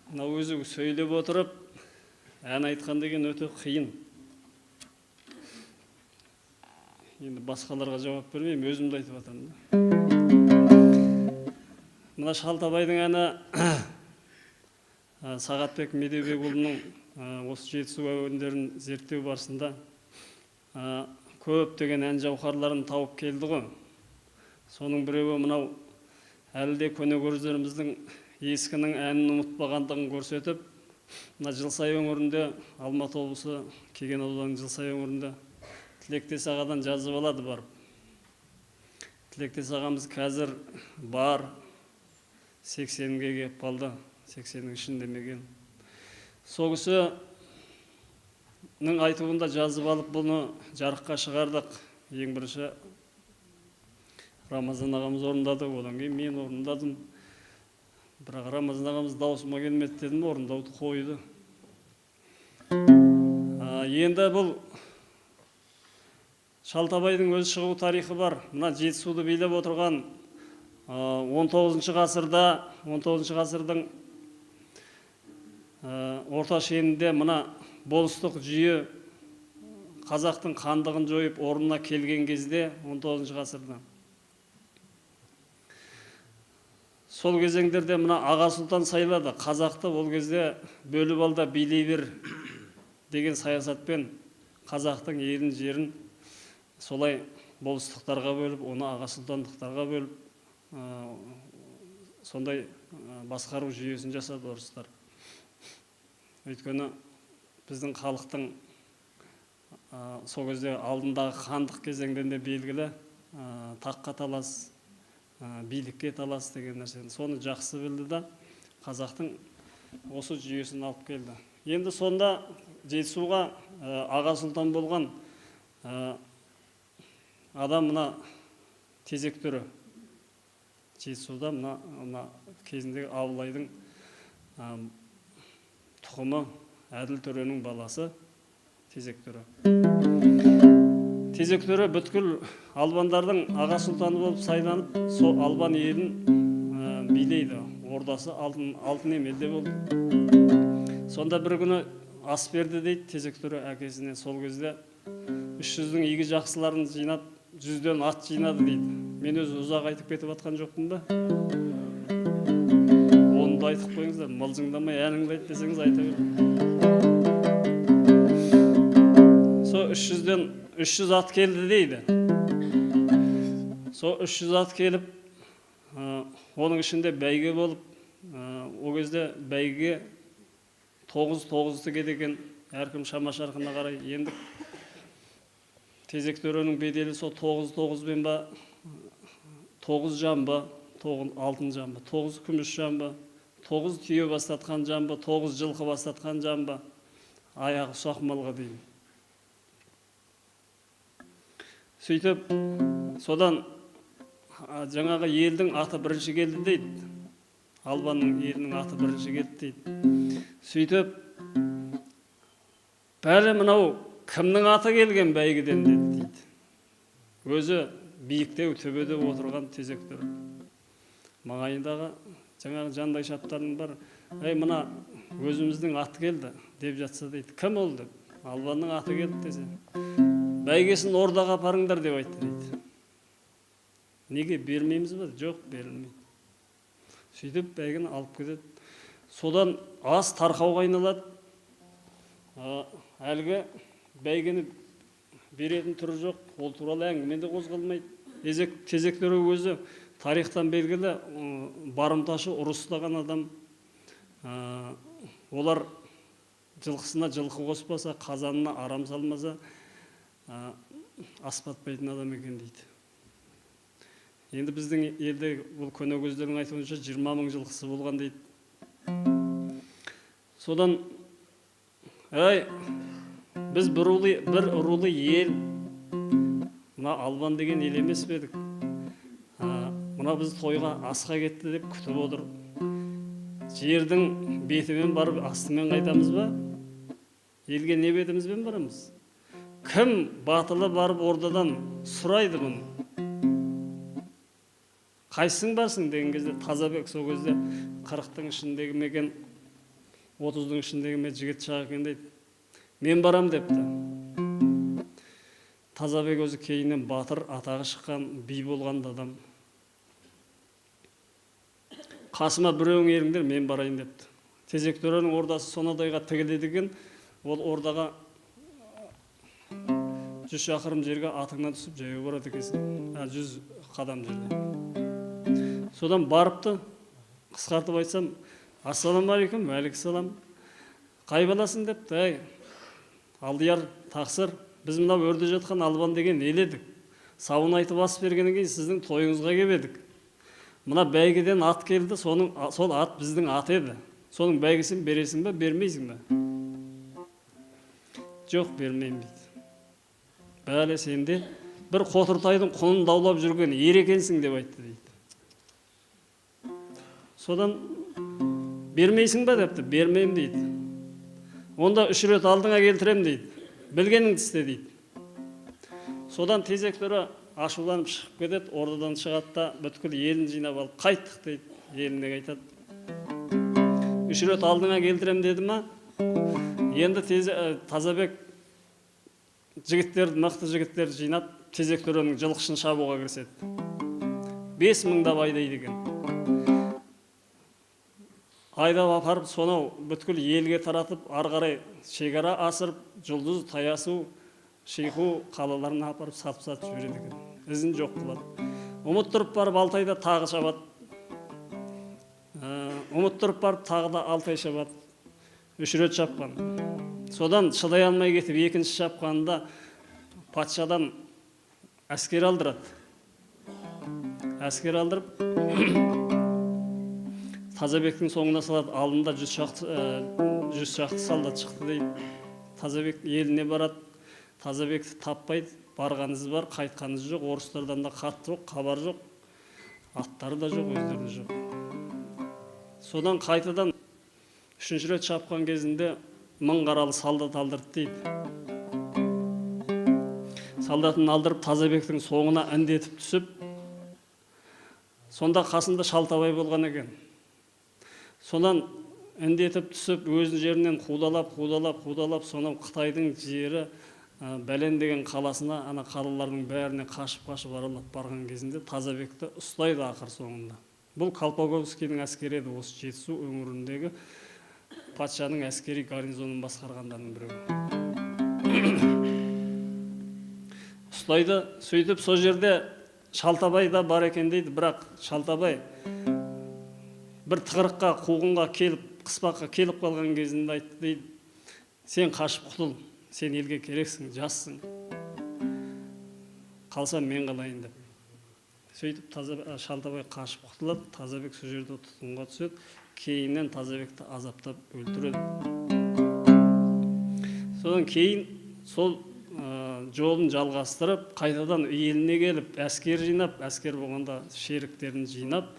Мына өзі сөйлеп отырып, ән айтқан деген өте қиын. Енді басқаларға жауап бермеймін, өзімді айтып жатырмын. Мына Шалтабайдың әні Сағатбек Медеубекұлының осы жетісу әуендерін зерттеу барысында көптеген ән жауһарларын тауып келді ғой. Соның біреуі мынау әлі де көне көршілеріміздің ескінің әнін ұмытпағандығын көрсетіп, мына Жылсай өңірінде, Алматы облысы Кеген ауданының Жылсай өңірінде Тілектес ағадан жазып алады барып. Тілектес ағамыз қазір бар, 80-ге кеп қалды, 80-нің ішінде мекен. Сол кісінің айтуында жазып алып бұны жарыққа шығардық. Ең бірінші Рамазан ағамыз орындады, одан кейін мен орындадым. Бірақ Рамазан ағамыз даусыма келмеді дедім, орындауды қойды. Енді бұл Шалтабайдың өз шығу тарихы бар. Мына Жетісуды билеп отырған 19 ғасырдың орта шенінде мына болыстық жүйе қазақтың хандығын жойып орнына келген кезде 19 ғасырда. Сол кезеңдерде мына Аға Сұлтан сайлады. Қазақты ол кезде бөліп алда билей бер деген саясатпен қазақтың елін жерін солай болыстықтарға бөліп, оны Аға Сұлтандықтарға бөліп, сондай басқару жүйесін жасады орыстар. Өйткені біздің халықтың сол кезде алдындағы хандық кезеңдерінде белгілі таққа талас, билікке талас деген нәрсені соны жақсы білді да қазақтың осы жүйесін алып келді. Енді сонда Жетісуға Аға Сұлтан болған адам мына Тезек Төрі. Жетісуда мына кезіндегі Абылайдың тұқымы Әділ Төренің баласы Тезек Төрі. Тезек Төрі бүткіл албандардың Аға Сұлтаны болып сайланып, сол албан елін билейді. Ордасы алтын емелде болды. Сонда бір күні ас берді дейді Тезек Төрі әкесіне. Сол кезде 300-дің игі жақсыларын жинап, 100-ден ат жинады дейді. Мен өзі ұзақ айтып кетіп атқан жоқпын ба? Оны да айтып қойыңыздар, мылжыңдамай әніңді айт десеңіз айта бер. Со 300 ат келді дейді. Со 300 ат келіп, оның ішінде бәйге болып, о кезде бәйге 9-9-ті келеген, әркім шама-шарқына қарай. Енді Тезек Төренің беделі сол 9-9-бен ба, 9 жамба, 9 алтын жамба, 9 күміс жамба, 9 түйе бастатқан жамба, 9 жылқы бастатқан жамба, аяғы ұсақ малға дейін. Сөйтіп, содан жаңағы елдің аты бірінші келді дейді. Албанның елінің аты бірінші келді дейді. Сөйтіп, бәрі мынау кімнің аты келген бәйгеден дейді. Өзі биіктеу төбеде отырған Тезек Төрі. Маңайындағы жаңағы жандай шаптардың бар. Мына өзіміздің аты келді деп жатса дейді. Кім ол деп? Албанның аты келді десе. Бәйгесін ордаға апарыңдар деп айтты дейді. Неге бермейміз бе? Жоқ, берілмейді. Сөйтіп бәйгені алып кетеді. Содан ас тарқауға айналады. Әлгі бәйгені беретін түрі жоқ. Ол туралы әңгіме де қозғалмайды. Тезек Төрі өзі тарихтан белгілі барымташы, ұрыстаған адам. Олар жылқысына жылқы қоспаса, қазанына арам салмаса, ас батпайтын адам екен дейді. Енді біздің елде бұл көнекөздердің айтуынша 20 мың жылқысы болған дейді. Содан біз бір рулы ел, мына албан деген ел емес пе едік? Мына біз тойға асқа кетті деп күтіп отыр. Жердің бетімен барып астымен қайтамыз ба? Елге не бетімізбен барамыз? Кім батылы барып ордадан сұрайды бұны? Қайсың барсың деген кезде Тазабек сол кезде 40-тың ішіндегі мекен, 30-дың ішіндегі ме жігіт шақ екен дейді. Мен барам депті. Тазабек өзі кейіннен батыр, атағы шыққан, би болған адам. Қасыма біреуің еріңдер, мен барайын депті. Тезек Төренің ордасы сонадайға тігіледі екен, ол ордаға 100 шақырым жерге атыңнан түсіп жаяу барады екенсің. 100 қадам жерде. Содан барыпты, қысқартып айтсам, ассалаумағалейкум, уәлейкумассалам. Қай баласың депті, Алдияр тақсыр, біз мынау өрде жатқан албан деген ел едік. Сауын айтып ас бергеннен кейін сіздің тойыңызға келдік. Мына бәйгеден ат келді, сол ат біздің ат еді. Соның бәйгесін бересің бе, бермейсің бе? Жоқ, бермеймін дейді. Бәле сенде бір Қотыртайдың құнын даулап жүрген ер екенсің деп айтты дейді. Содан бермейсің бе депті, бермеймін дейді. Онда 3 рет алдыңа келтірем дейді. Білгеніңді істе дейді. Содан Тезек Төрі ашуланып шығып кетеді, ордадан шығады да бүткіл елін жинап алып қайттық дейді. Еліне қайтады. 3 рет алдыңа келтірем деді ма? Енді Тазабек жігіттерді, мықты жігіттерді жинап, тезек төренің жылқышын шабуға кіріседі. 5000-дап айдайды екен. Айдап апарып, сонау бүткіл елге таратып, ары қарай шекара асырып, жұлдыз, таясу, шейху қалаларына апарып сатып жібереді екен. Ізін жоқ қылады. Ұмыттырып барып Алтайда тағы шабады. Ұмыттырып барып тағы да Алтай шабады. 3 рет шапқан. Содан шыдай алмай кетіп, екінші шапқанында патшадан әскер алдырады. Әскер алдырып, Тазабектің соңына салады. Алдында 100 шақты солдат шықты дейді. Тазабек еліне барады. Тазабекті таппайды. Барған ізі бар, қайтқан ізі жоқ. Орыстардан да хат жоқ, хабар жоқ. Аттары да жоқ, өздері де жоқ. Содан қайтадан 3-ші рет шапқан кезінде 1000 қаралы солдат алдырды дейді. Солдатын алдырып Тазабектің соңына індетіп түсіп, сонда қасында Шалтабай болған екен. Содан індетіп түсіп, өзінің жерінен қудалап, сонау Қытайдың жері Бәлен деген қаласына, ана қалалардың бәріне қашып аралап барған кезінде Тазабекті ұстайды ақыр соңында. Бұл Колпаковскийдің әскері еді, осы Жетісу өңіріндегі патшаның әскери гарнизонын басқарғандарының біреуі. Ұстайды, сөйтіп сол жерде Шалтабай да бар екен дейді, бірақ Шалтабай бір тығырыққа, қуғынға келіп, қыспаққа келіп қалған кезінде айтты дейді, сен қашып құтыл, сен елге керексің, жассың, қалсам мен қалайын деп. Сөйтіп Шалтабай қашып құтылады, Тазабек сол жерде тұтқынға түседі, кейіннен Тазабекті азаптап өлтіреді. Содан кейін сол жолын жалғастырып, қайтадан еліне келіп, әскер жинап, әскер болғанда шеріктерін жинап,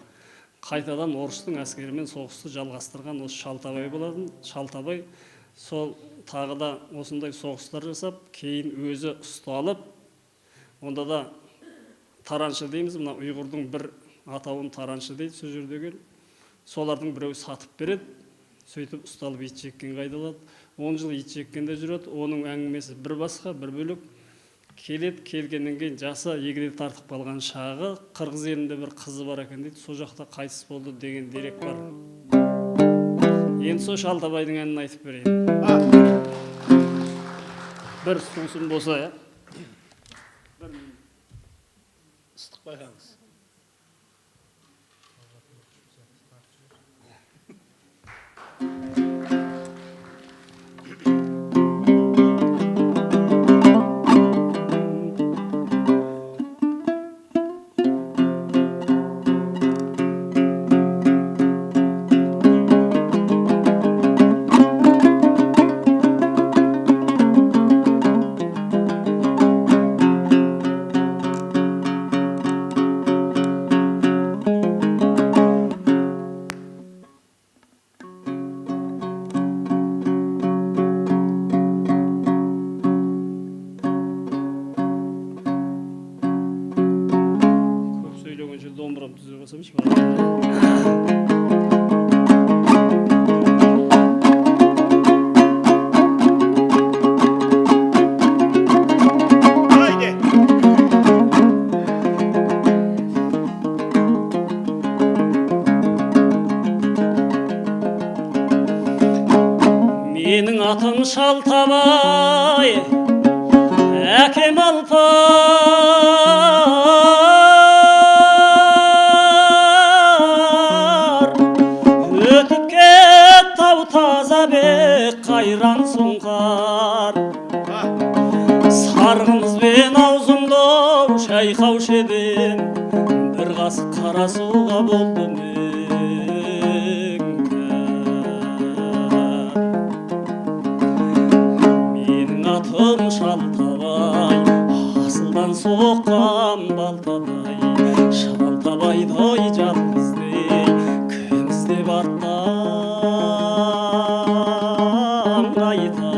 қайтадан орыстың әскерімен соғысты жалғастырған осы Шалтабай болатын. Шалтабай сол тағы да осындай соғыстар жасап, кейін өзі ұсталып, онда да тараншы дейміз, мына ұйғырдың бір атауын тараншы дейді сол жердегі. Солардың біреуі сатып береді, сөйтіп ұсталып ит жеккенге айдалады. 10 жыл ит жеккенде жүреді, оның әңгімесі бір басқа, бір бөлек. Келеді, келгеннен кейін жасы егде тартып қалған шағы, Қырғыз елінде бір қызы бар екен дейді, сол жақта қайтыс болды деген дерек бар. Енді сол Шалтабайдың әнін айтып берейін. Бір сусын болса, Ыстық байғаңыз. Менің атым Шалтабай, әкем Алпар, өтіп кетті ау Тазабек қайран сұңқар. Сарғымызбен аузымды шайқаушы едім, бір қасық қара суға болды атым Шалтабай, асылдан соққан балтабай, Шалтабайдай жалғыздей, кім іздеп арттан қайтадай.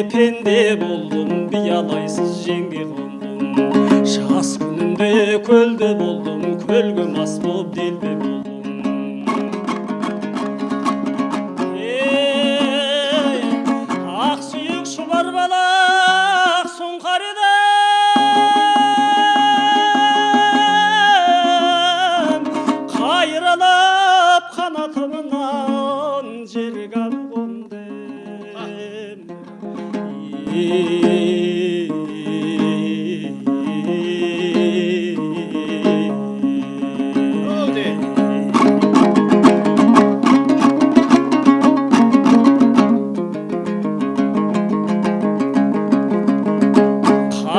Пенде бол болдым, биялайсыз жеңге қондым. Жас күнімде көлде болдым, көлге мас боп делбе болдым. Ақ сүйек шұбар балақ сұңқар едім, қайралап қанатымнан жерге қондым.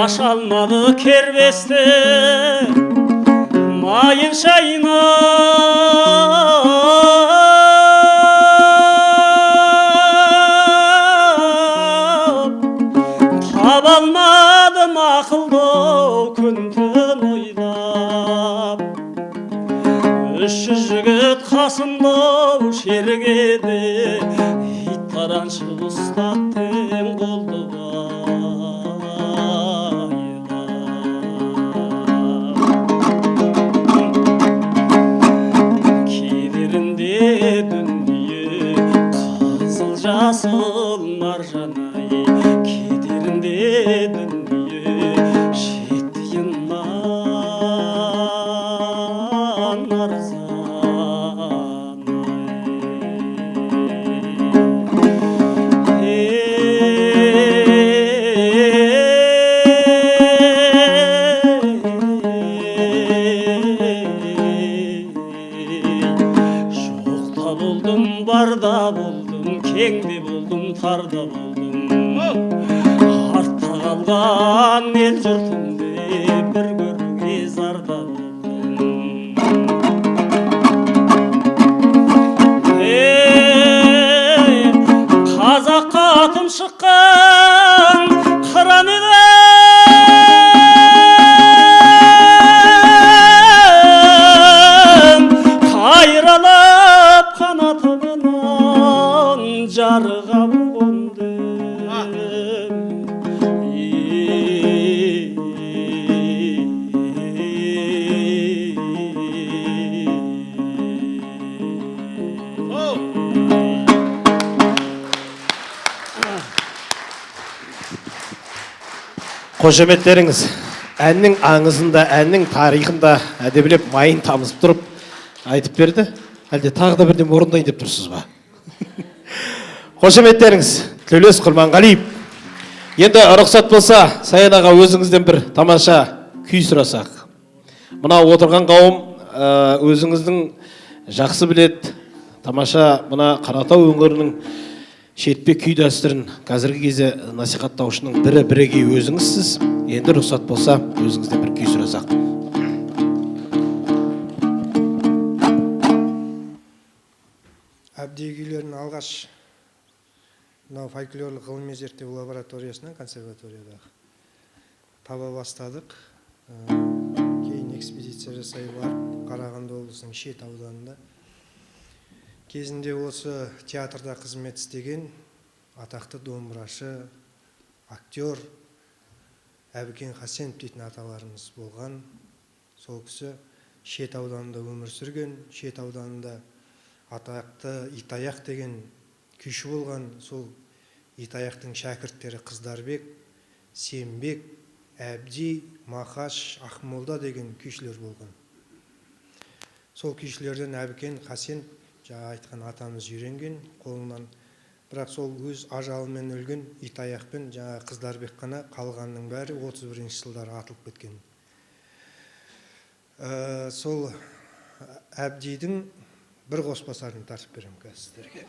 Қаша алмады кербесті майын шайнап, таба алмадым ақылды күн-түн ойлап. 300 жігіт қасымда шергеді, ит тараншы ұстаттым қолды жасыл маржанай, кедерінде дүние жетиыннан арзанай. Жоқта болдым, барда болдым, кеңде болдым, тарда болдым. Артта қалған ел жұртымды бір көруге зарда болдым. Қазаққа атым шыққан қыран едім, қайралап қанатымнан жарыға қондым. Қошеметтеріңіз әннің аңызында, әннің тарихында әдебілеп майын тамызып тұрып айтып берді. Әлде тағы да бірден орындайын деп тұрсыз ба? Қошеметтеріңіз Төлес Құрманғалиев. Енді рұқсат болса, Саян аға өзіңізден бір тамаша күй сұрасақ. Мына отырған қауым өзіңіздің жақсы білет, тамаша мына Қаратау өңірінің шетпе күй дәстүрін қазіргі кезде насихаттаушының бірегей өзіңізсіз. Енді рұқсат болса, өзіңізден бір күй сұрасақ. Әбдей күйлерін алғаш мынау фольклорлық ғылыми зерттеу лабораториясынан, консерваториядағы таба бастадық. Кейін экспедиция жасай барып, Қарағанды облысының Шет ауданында кезінде осы театрда қызмет істеген атақты домбырашы, актер Әбікен Хасенов дейтін аталарымыз болған. Сол кісі Шет ауданында өмір сүрген, Шет ауданында атақты Итаяқ деген күйші болған. Сол Итаяқтың шәкірттері Қыздарбек, Сембек, Әбди, Мақаш, Ақмолда деген күйшілер болған. Сол күйшілерден Әбікен Хасенов жаңа айтқан атамыз үйренген қолынан. Бірақ сол өз ажалымен өлген Итаяқпен жаңа Қыздарбек қана, қалғанның бәрі 31-ші жылдары атылып кеткен. Сол Әбдидің бір қоспасарын тартып берем қазір сіздерге.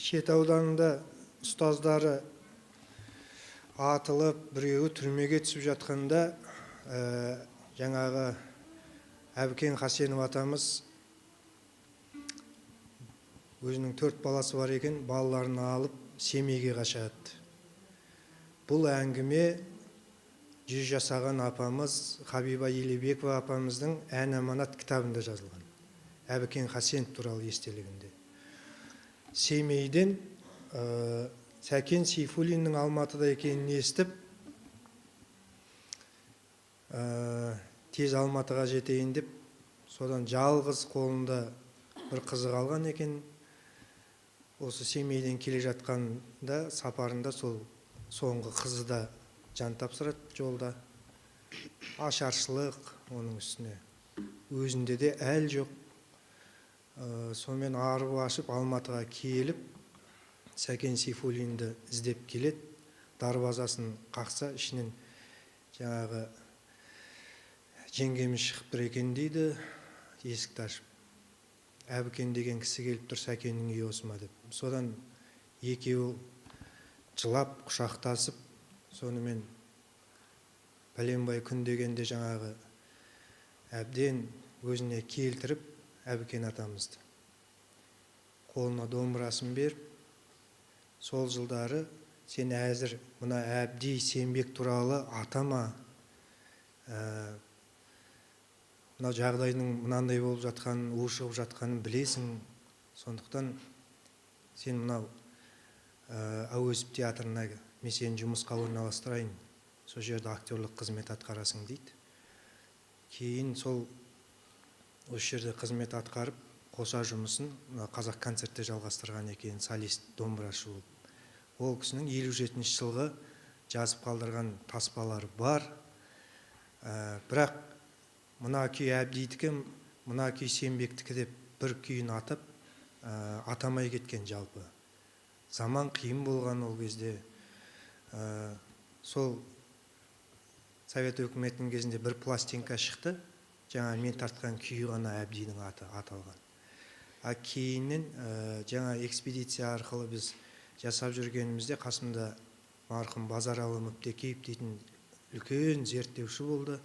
Шет ауданында ұстаздары атылып, біреуі түрмеге түсіп жатқанда, жаңағы Әбікен Хасенов атамыз өзінің 4 баласы бар екен, балаларын алып Семейге қашады. Бұл әңгіме 100 жасаған апамыз Хабиба Елебекова апамыздың «Ән аманат» кітабында жазылған. Әбікен Хасенов туралы естелігінде. Семейден Сәкен Сейфуллиннің Алматыда екенін естіп, тез Алматыға жетейін деп, содан жалғыз қолында бір қызы қалған екен. Осы Семейден келе жатқанда, сапарында сол соңғы қызы да жан тапсырады жолда. Ашаршылық оның үстіне. Өзінде де әл жоқ. Сонымен арып ашып Алматыға келіп, Сәкен Сейфуллинді іздеп келеді. Дарбазасын қақса, ішінен жаңағы жеңгеміз шығып тұр екен дейді, есікті ашып. Әбікен деген кісі келіп тұр, Сәкеннің үйі осы ма деп. Содан екеуі жылап, құшақтасып, сонымен пәленбай күн дегенде жаңағы әбден өзіне келтіріп, Әбікен атамызды қолына домбырасын беріп, сол жылдары сен әзір мына Әбди Сембек туралы атама, мына жағдайдың мынандай болып жатқанын, ушығып жатқанын білесің. Сондықтан сен мынау Әуезов театрына мен сені жұмысқа орналастырайын, сол жерде актерлік қызмет атқарасың дейді. Кейін сол осы жерде қызмет атқарып, қоса жұмысын Қазақ концертте жалғастырған екен, солист, домбырашы болып. Ол кісінің 57 жылғы жазып қалдырған таспалары бар. Бірақ мына күй Әбдидікі, мына күй Сембектікі деп бір күйін атып, атамай кеткен жалпы. Заман қиын болған ол кезде. Сол Совет өкіметінің кезінде бір пластинка шықты. Жаңа мен тартқан күйі ғана Әбдидің аты аталған. Кейіннен жаңа экспедиция арқылы біз жасап жүргенімізде қасымда марқұм Базаралы Мүптекеев дейтін үлкен зерттеуші болды.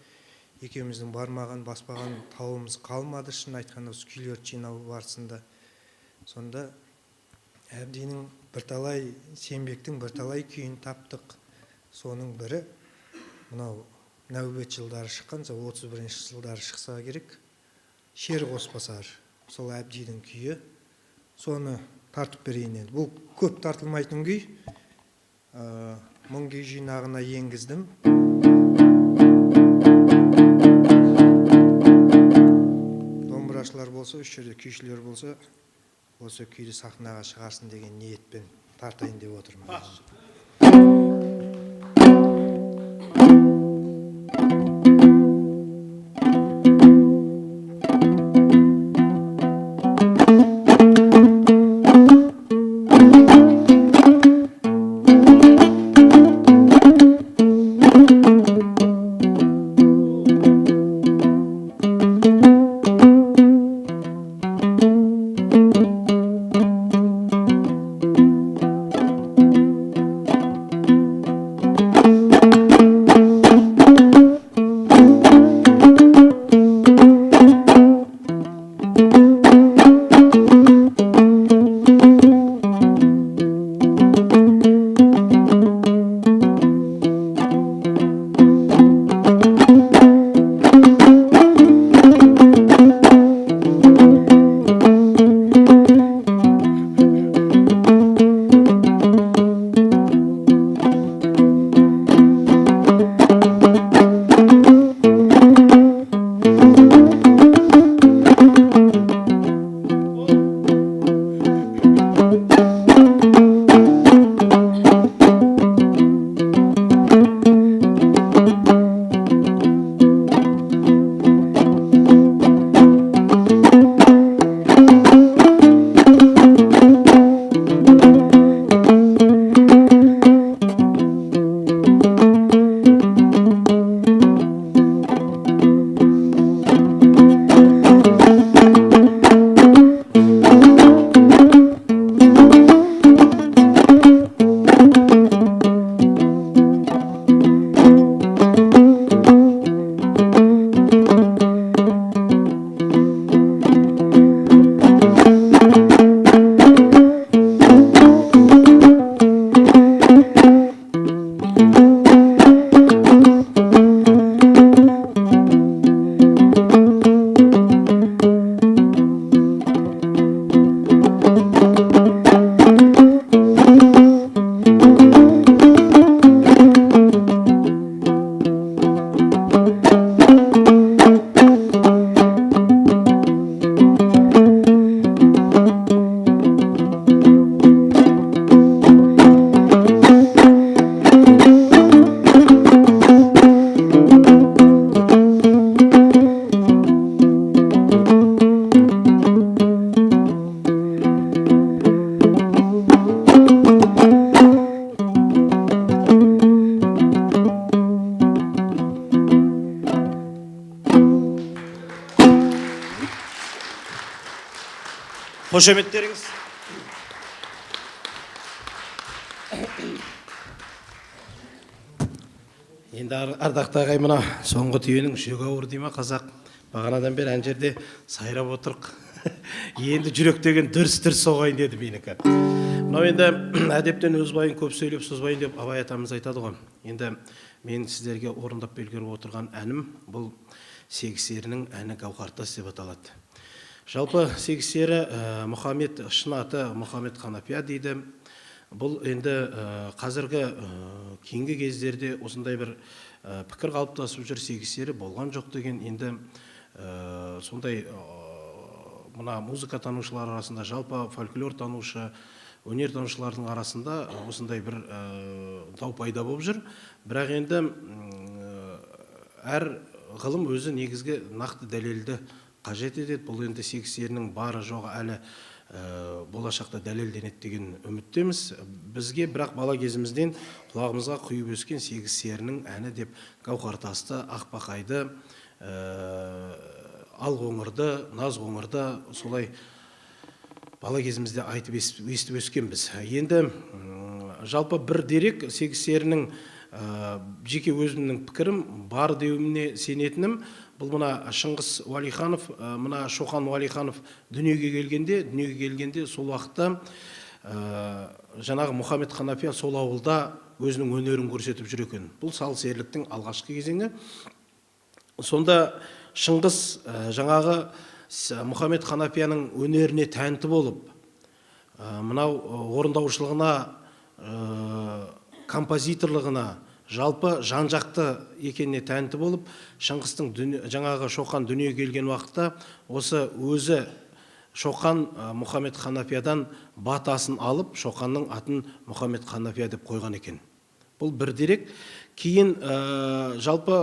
Екеуміздің бармаған, баспаған тауымыз қалмады, шын айтқанда осы күйлерді жинау барысында. Сонда Әбдинің бірталай, Сембектің бірталай күйін таптық. Соның бірі мынау нәубет жылдары шыққан, 31-ші жылдары шықса керек, Шер қоспасар, сол Әбдидің күйі. Соны тартып берейін енді. Бұл көп тартылмайтын күй. Мың күй жинағына енгіздім. Домбырашылар болса, үш жерде күйшілер болса, осы күйді сахнаға шығарсын деген ниетпен тартайын деп отырмын. Қошеметтеріңіз. Енді ардақты ағай, мына соңғы түйенің жүрегі ауыр дей ма қазақ. Бағанадан бері ән жерде сайрап отырық. Енді жүрек деген дүрс-дүрс соғайын деді менікі. Мынау енді әдептен өз байын көп сөйлеп созбайын деп Абай атамыз айтады ғой. Енді мен сіздерге орындап белгілеп отырған әнім бұл сегіз серінің әні Гауһартас деп аталады. Жалпы сегіз сері Мұхаммед, шын аты Мұхаммед Ханафия дейді. Бұл енді қазіргі кейінгі кездерде осындай бір пікір қалыптасып жүр, сегіз сері болған жоқ деген. Енді сондай мына музыка танушылар арасында, жалпы фольклор танушы, өнер танушылардың арасында осындай бір дау пайда болып жүр. Бірақ енді әр ғылым өзі негізгі нақты дәлелді қажет етеді. Бұл енді сегіз серінің бары жоғы әлі болашақта дәлелденеді деген үміттеміз. Бізге бірақ бала кезімізден құлағымызға құйып өскен сегіз серінің әні деп Гауһартасты, Ақбақайды, Алқоңырды, Назқоңырды солай бала кезімізде айтып естіп өскенбіз. Енді жалпы бір дерек, сегіз серінің жеке өзімнің пікірім бар деуімне сенетінім. Бұл мына Шыңғыс Уәлиханов, мына Шоқан Уәлиханов дүниеге келгенде сол уақытта жаңағы Мұхаммед Ханафия сол ауылда өзінің өнерін көрсетіп жүр екен. Бұл сал серіліктің алғашқы кезеңі. Сонда Шыңғыс жаңағы Мұхаммед Ханафияның өнеріне тәнті болып, мынау орындаушылығына, композиторлығына, жалпы жан-жақты екеніне тәнті болып, Шыңғыстың жаңағы Шоқан дүниеге келген уақытта осы өзі Шоқан Мұхаммед Ханафиядан батасын алып, Шоқанның атын Мұхаммед Ханафия деп қойған екен. Бұл бір дерек. Кейін жалпы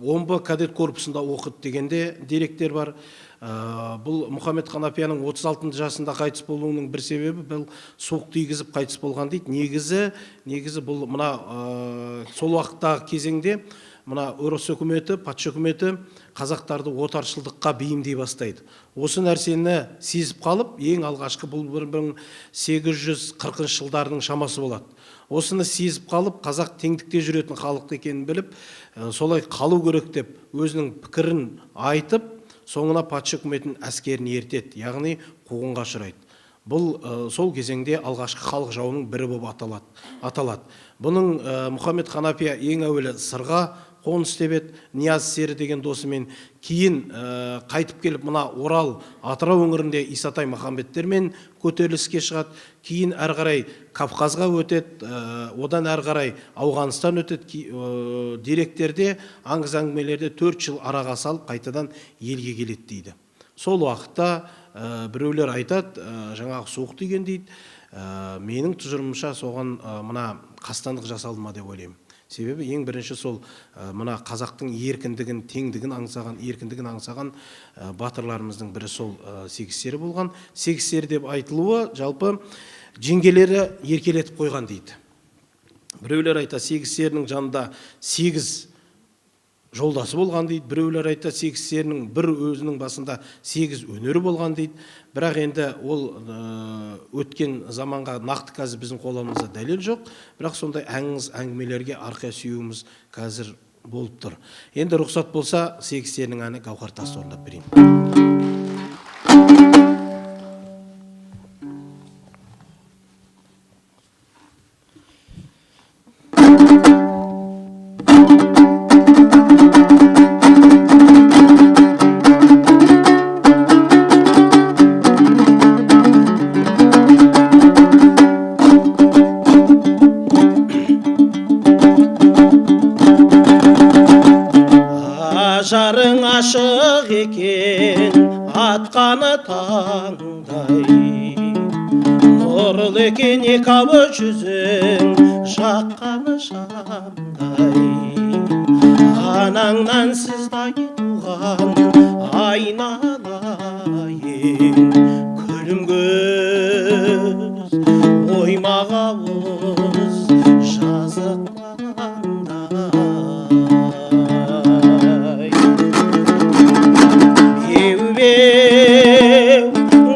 омбы кадет корпусында оқыды дегенде деректер бар. Бұл Мұхаммед Ханафияның 36 жасында қайтыс болуының бір себебі бұл суық тигізіп қайтыс болған дейді. Негізі бұл мына сол уақыттағы кезеңде мына орыс үкіметі, патша үкіметі қазақтарды отаршылдыққа бейімдей бастайды. Осы нәрсені сезіп қалып, ең алғашқы бұл 1840 жылдардың шамасы болады. Осыны сезіп қалып, қазақ теңдікте жүретін халық екенін біліп, солай қалу керек деп өзінің пікірін айтып, соңына патша үкіметінің әскерін ертеді, яғни қуғынға ұшырайды. Бұл сол кезеңде алғашқы халық жауының бірі болып аталады. Бұның Мұхаммед Ханафия ең әуелі Сырға қоныс деп еді, Нияз Сері деген досымен, кейін қайтып келіп мына Орал, Атырау өңірінде Исатай Махамбеттермен көтеріліске шығады. Кейін әр қарай Кавказға өтеді, одан әр қарай Ауғанстан өтеді. Деректерде, аңыз әңгімелерде 4 жыл араға салып қайтадан елге келеді дейді. Сол уақытта біреулер айтады, жаңағы суық тиген дейді. Менің тұжырымымша соған мына қастандық жасалды ма деп ойлаймын. Себебі ең бірінші сол мына қазақтың еркіндігін, теңдігін аңсаған батырларымыздың бірі сол сегіз сері болған. Сегіз сері деп айтылуы жалпы жеңгелері еркелетіп қойған дейді. Біреулер айта сегіз серінің жанында 8 жолдасы болған дейді. Біреулер айта сегіз серінің бір өзінің басында 8 өнері болған дейді. Бірақ енді ол өткен заманға нақты қазір біздің қолымызда дәлел жоқ. Бірақ сондай аңыз әңгімелерге арқа сүйеуіміз қазір болып тұр. Енді рұқсат болса, сегіз серінің әні Гауһартасты орындап берейін. Жарың ашық екен, атқаны таңдай, нұрлы екен екі жүзің, жаққаны шамдай. Анаңнан сіздай туған айналайын, күлім көз, оймақ ауыз, жазықмандай.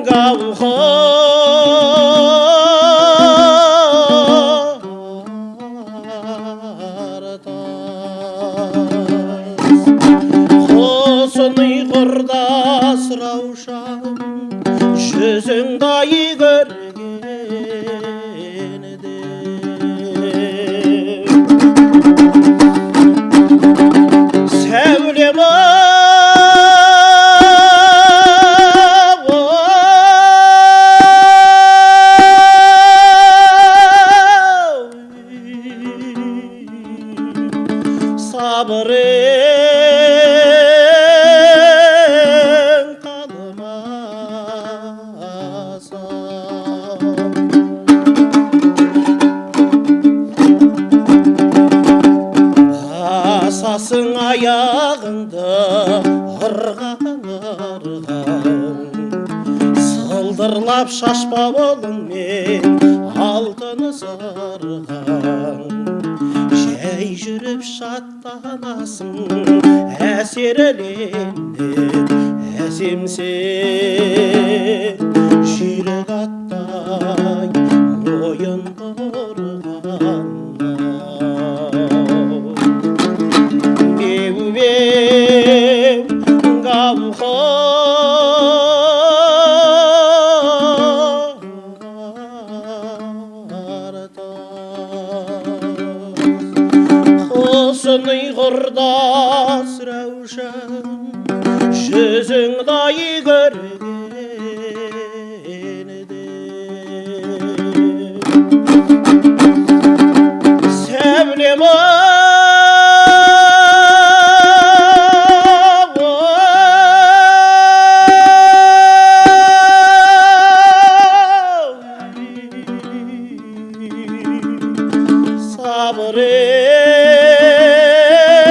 Gau көргенде сәулем сабырың қалмаса басасың аяғыңды ырған сылдырлап шашпа болыңмен алтын сырған жай жүріп шаттанасың әсерленіп әсемсен жүйрік аттай ойын құрған беу құсыны құрдас рәушан жүзіңдай көргенде сәулем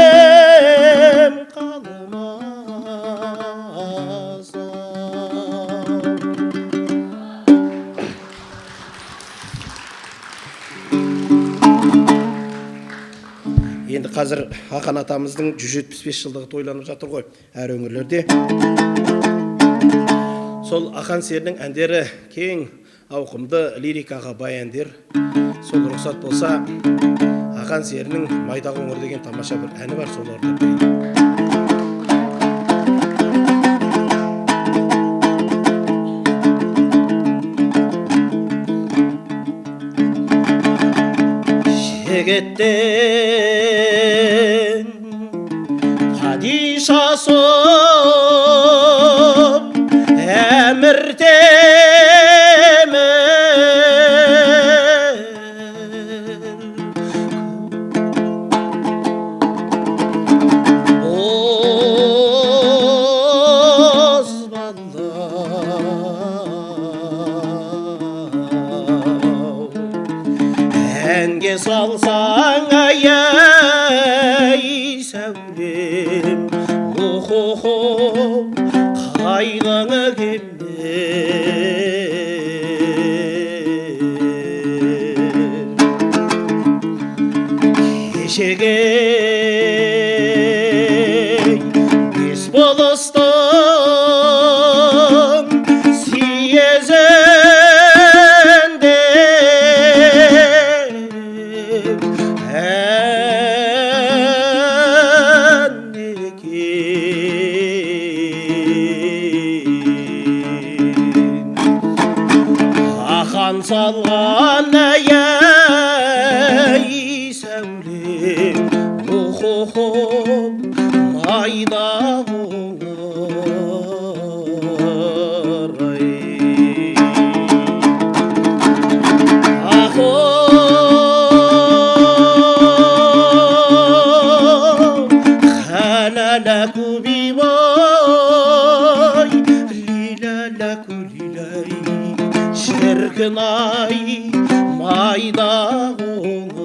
сабырым қалмаса. Енді қазір Ақан атамыздың 175 жылдығы тойланып жатыр ғой әр өңірлерде. Сол Ақан серінің әндері кең ауқымды лирикаға бай әндер. Сол рұқсат болса, Ақан серінің Майда қоңыр деген тамаша бір әні бар, сол орындап жігіттен падишасы әмір әнге салсаң аяй сәулем о-хо-хо қайғыңы кемдер кешеге бес болыстың сиезінде Ақан салған аяй сәулем о-хо-хо майда қоңыр хәләлә күбибай лиләлә күлиләй шіркін ай майда қоңыр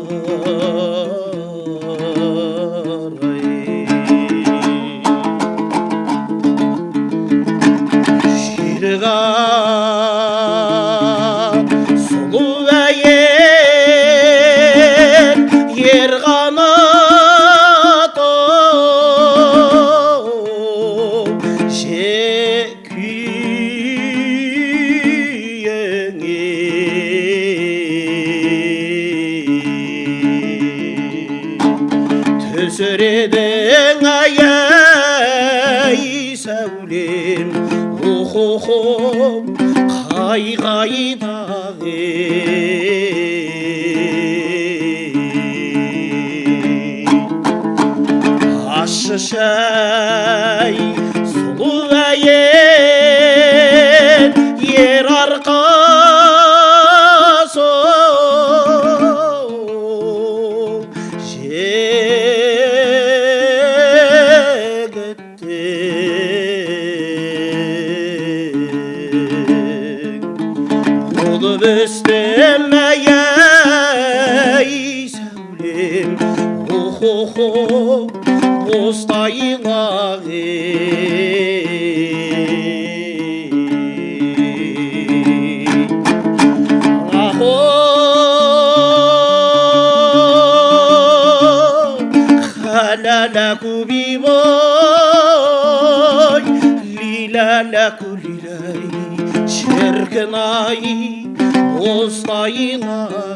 жүйрік ат сұлу әйел ер қанат түсіредің аяй сәулем о-хо-хо айғайдағы ащы шай сұлу әйел ер арқасы болып өстім әй сәулем о-хо-хо бостайынағы ахо халала кубибой лилала кулилай шіркін ай бостайынағы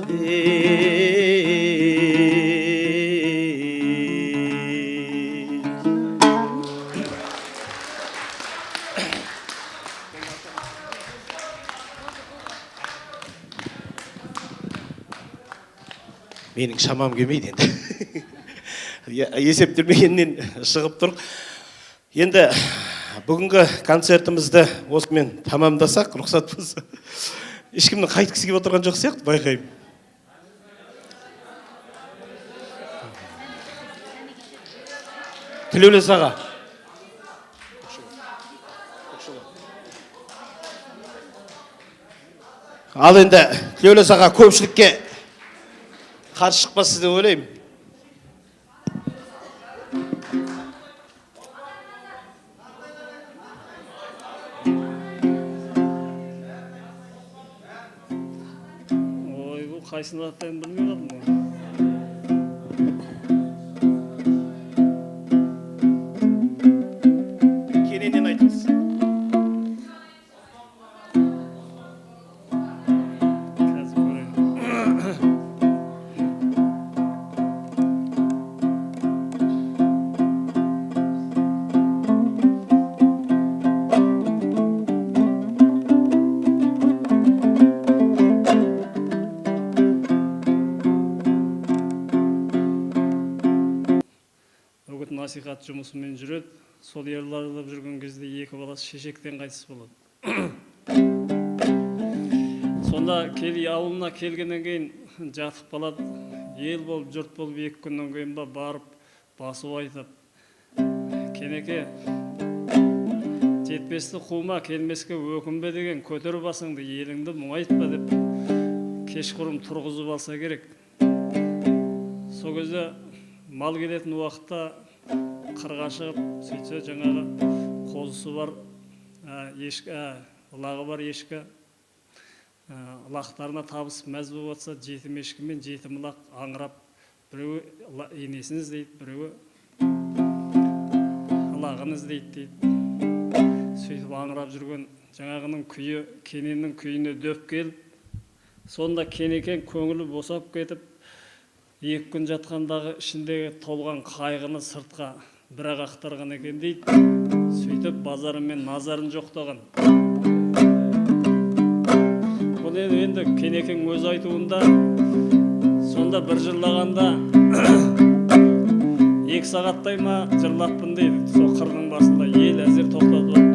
менің шамам келмейді енді есептелмегеннен шығып тұр. Енді бүгінгі концертімізді осымен тамамдасақ, рұқсат болса. Ешкімнің қайтқысы келіп отырған жоқ сияқты, байқаймын. Тілеулес аға. Ал енді Тілеулес аға көпшілікке қарсы шықпас деп ойлаймын. Ой, бұл қайсыны аттайын білмей қалдым ғой. Кененнен айтыңыз. Қазір көрейін. Насихат жұмысымен жүреді. Сол ерларылып жүрген кезде екі баласы шешектен қайтыс болады. Сонда ауылына келгеннен кейін жатып қалады. Ел болып, жұрт болып екі күннен кейін барып басу айтып. Кенеке, жетпесті қума, келмеске өкінбе деген, көтер басыңды, еліңді мұңайтпа деп кешқұрым тұрғызып алса керек. Сол кезде мал келетін уақытта қырға шығып, сөйтсе жаңағы қозысы бар, лағы бар ешкі, лақтарына табысып мәз болып жатса, жетім ешкі мен жетім лақ аңырап, біреуі енесін іздейді, біреуі лағын іздейді дейді. Сөйтіп аңырап жүрген жаңағының күйі, Кененнің күйіне дөп келіп, сонда Кенекең көңілі босап кетіп, екі күн жатқандағы ішіндегі толған қайғыны сыртқа бірақ ақтарған екен дейді. Сөйтіп базары мен назарын жоқтаған. Бұл енді Кенекең өз айтуында, сонда бір жырлағанда 2 сағаттай ма жырлаппын дейді. Сол қырдың басында ел әзер тоқтатып алыпты.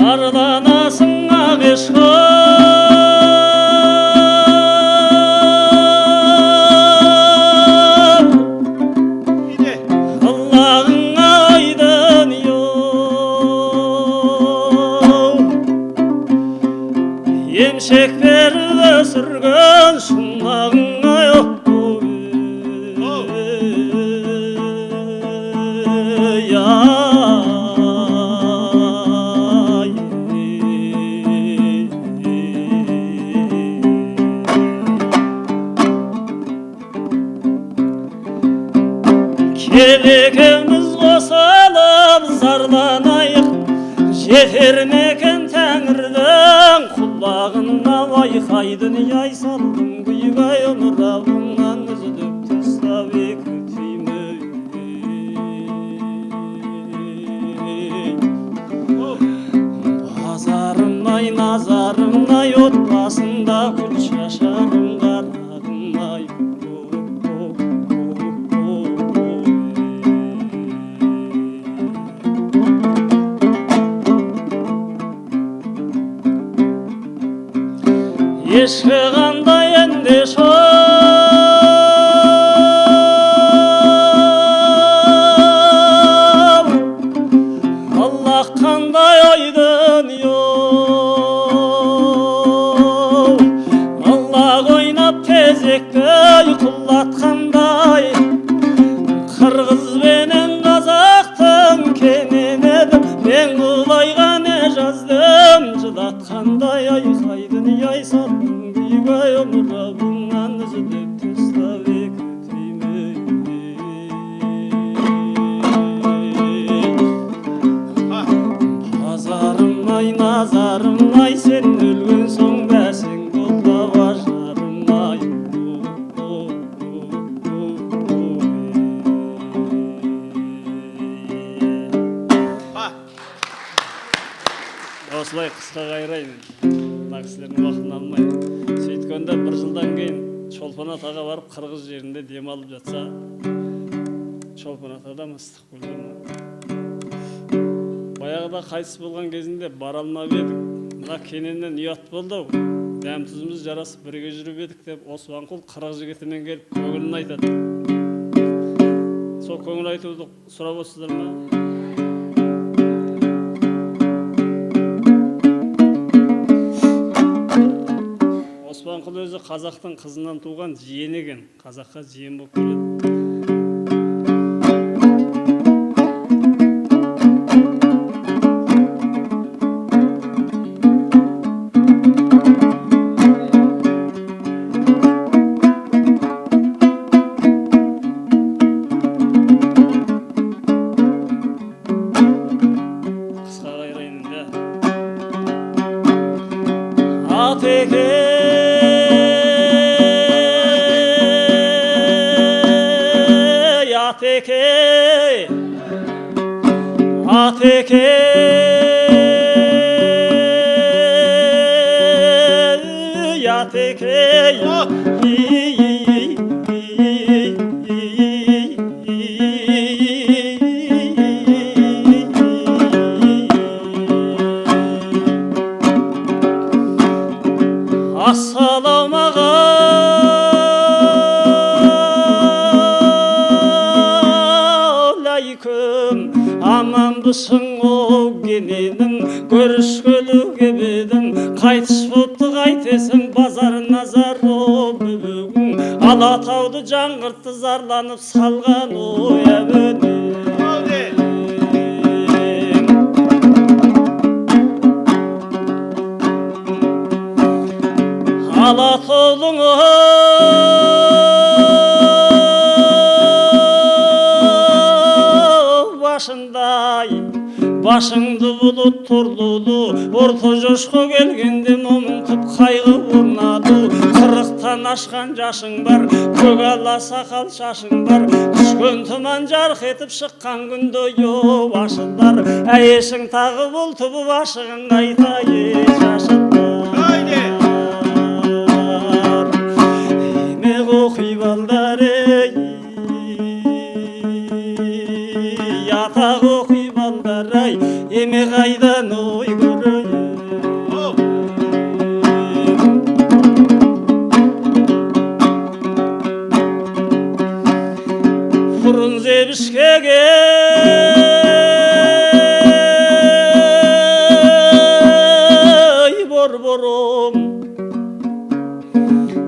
Зарданасың ағешқа емшек беріп өсірген шұнағыңа келекеміз қосылып зарланайық, жетер ме екен Тәңірдің құлағына байқайды ай салдың күйбай омырауыңнан үзіліп тастап екі түйме. Базарым-ай, назарым-ай, отбасында гүл шашарым қарағым-ай. Ешкі қандай ендеш ол, Аллах қандай ойдың йол. Аллах ойнап тезекті ұйқылатқандай, қырғыз бенен қазақтың кенен едім. Мен құлайға не жаздым, жыдатқандай айқайдың яй салдың. Күйбай омырауыңнан үзіліп тастап екі түйме. Базарым-ай, назарым-ай, сен өлген соң бәсең болды ажарым-ай. Осылай қысқа қайрайын, мына кісілердің уақытын алмай. Сөйткенде бір жылдан кейін Чолпан атаға барып қырғыз жерінде демалып жатса, Чолпан атада ма, Ыстықкөлде ма? Баяғыда қайтыс болған кезінде бара алмап едік. Мына кененнен ұят болды ау. Дәм тұзымыз жарасып бірге жүріп едік деп, Османқұл қырық жігітімен келіп көңілін айтады. Сол көңіл айтуды сұрап отырсыздар ма? Османқұл өзі қазақтың қызынан туған жиен екен, қазаққа жиен болып келеді. Қысқа қайрайын да. Атеке Ateke Yateke Assalamu alaikum Амандысың оу кененің, көрішкөлі кебедің. Қайтыс болыпты қайтесің, базар назар о бөбегің. Алатауды жаңғыртты зарланып салған ой әбөнең. Алатаудың башыңды бұлыт тұрлулы, орта жошқа келгенде момын қып қайғы орнады. Қырықтан ашқан жашың бар, көк ала сақал шашың бар. Түскен тұман жарқ етіп шыққан күнді йоу ашылар. Әйешің тағы бұл тұбы ашығын айта еш ашылар. Емек оқи балдар ей, ятақ оқи балдар ай, еме қайдан ой көрейін. Фрунзе бішкеге бор-бором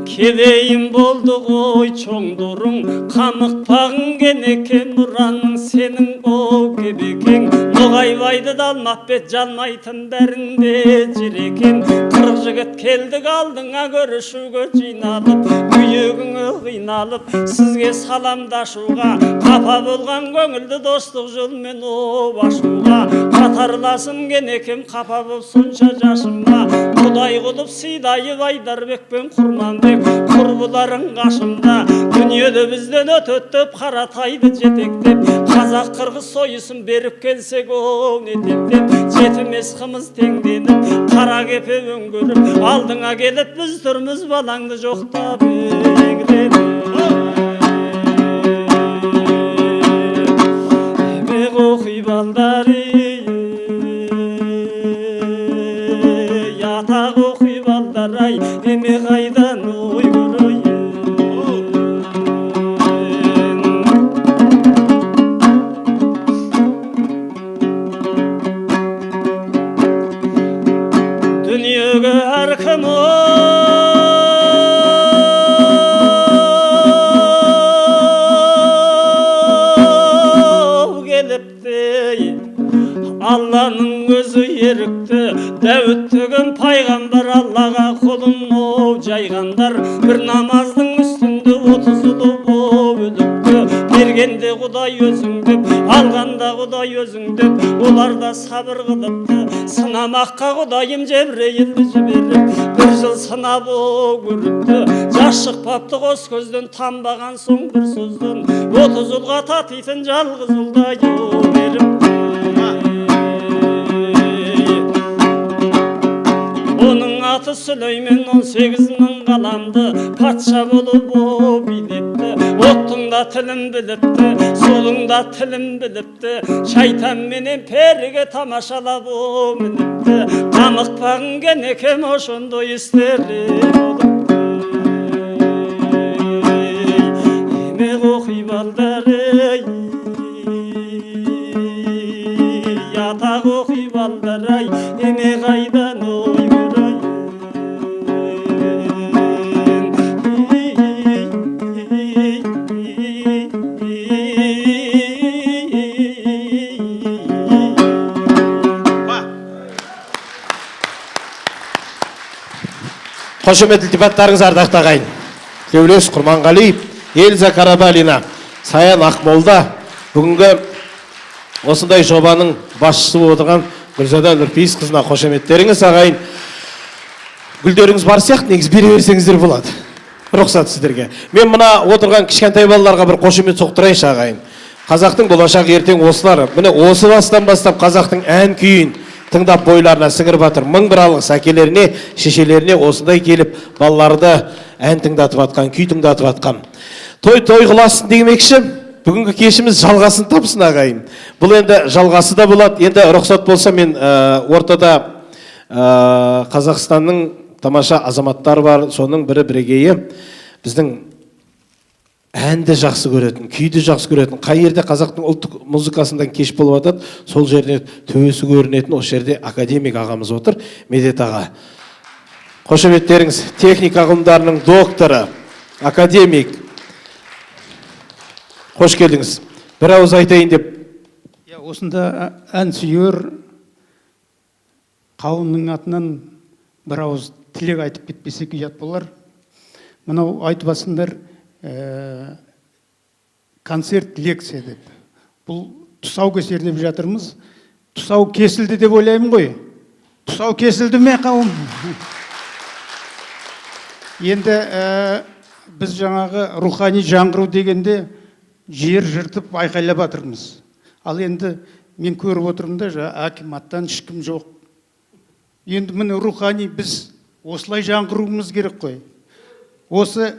кедейім болды ғой чоңдорың, қамықпағың кенекен мұраның сенің о кебекең. Ноғайбайды да алмапбет жалмайтын бәрінде жер екен. 40 жігіт келдік алдыңа көрішуге жиналып, күйегіңе қиналып, сізге саламдашуға, қапа болған көңілді достық жолмен ашуға. Қатарласым кенекем қапа боп сонша жашыма, Құдай құлып сыйлайып Айдарбек пен Құрманбек, құрбыларың қашымда. Дүниеде бізден өтөттіп, Қаратайды жетектеп, қазақ қырғыз сойысын беріп келсек оң етектеп, жетімес қымыз теңденіп, қара кепе өңгөріп, алдыңа келіп біз тұрмыз балаңды жоқтап еңіреніп. Емек оқи балдары, ятақ оқи балдар-ай, емек айдан ой көрейін. Дүниеге әркім келіпті, Алланың өзі ерікті, Дәуіт деген пайғамбар Аллаға қолын жайғандар. Бір намаздың үстінде 30 ұлы боп өліпті, бергенде Құдай өзің деп, алғанда Құдай өзің деп, олар да сабыр қылыпты. Сынамаққа Құдайым Жебірейілді жіберіп, 1 жыл сынап көріпті. Жас шықпапты қос көзден, танбаған соң бір сөзден, 30 ұлға татитын жалғыз ұлдай беріпті. Оның аты Сүлеймен 18 мың қаламды, патша болып билепті. Оттың да тілін біліпті, судың да тілін біліпті, шайтан менен періге тамашалап мініпті. Тамықпағын кенекем ошондо істерлі болыпты. Емек оқи балдар-ай, ятақ оқи балдар-ай, емек айдан ой көрейін. Қошемет ілтипаттарыңыз ардақты ағайын. Тілеулес Құрманғалиев, Эльза Карабалина, Саян Ақмолда бүгінгі осындай жобаның басшысы отырған Гүлзада Нұрпейісқызына қошеметтеріңіз ағайын. Гүлдеріңіз бар сияқты, негіз бере берсеңіздер болады. Рұқсат сіздерге. Мен мына отырған кішкентай балаларға бір қошемет соқтырайыншы ағайын. Қазақтың болашақ ертең осылар. Міне осы бастан бастап қазақтың ән күйін тыңдап бойларына сіңіріп батыр. 1001 алғыс әкелеріне, шешелеріне осындай келіп балаларды ән тыңдатып атқан, күй тыңдатып атқан. Той қыласын демекші, бүгінгі кешіміз жалғасын тапсын ағайын. Бұл енді жалғасы да болады. Енді рұқсат болса мен ортада Қазақстанның тамаша азаматтары бар, соның бірі бірегейі біздің әнді жақсы көретін, күйді жақсы көретін, қай жерде қазақтың ұлттық музыкасından кеш болып атады, сол жерде төбесі көрінетін, осы жерде академик ағамыз отыр, Медет аға. Қошеметтеріңіз, техника ғылымдарының докторы, академик. Қош келдіңіз. Бір ауыз айтайын деп. Осында ән сүйер қауымның атынан бір ауыз тілек айтып кетпесек ұят болар. Мынау айтып басындар концерт лекция деп. Бұл тұсау кесер деп жатырмыз. Тұсау кесілді деп ойлаймын ғой. Тұсау кесілді ме қауым? Енді біз жаңағы рухани жаңғыру дегенде жер жыртып айқайлап жатырмыз. Ал енді мен көріп отырмын да, акиматтан ешкім жоқ. Енді міне рухани біз осылай жаңғыруымыз керек қой. Осы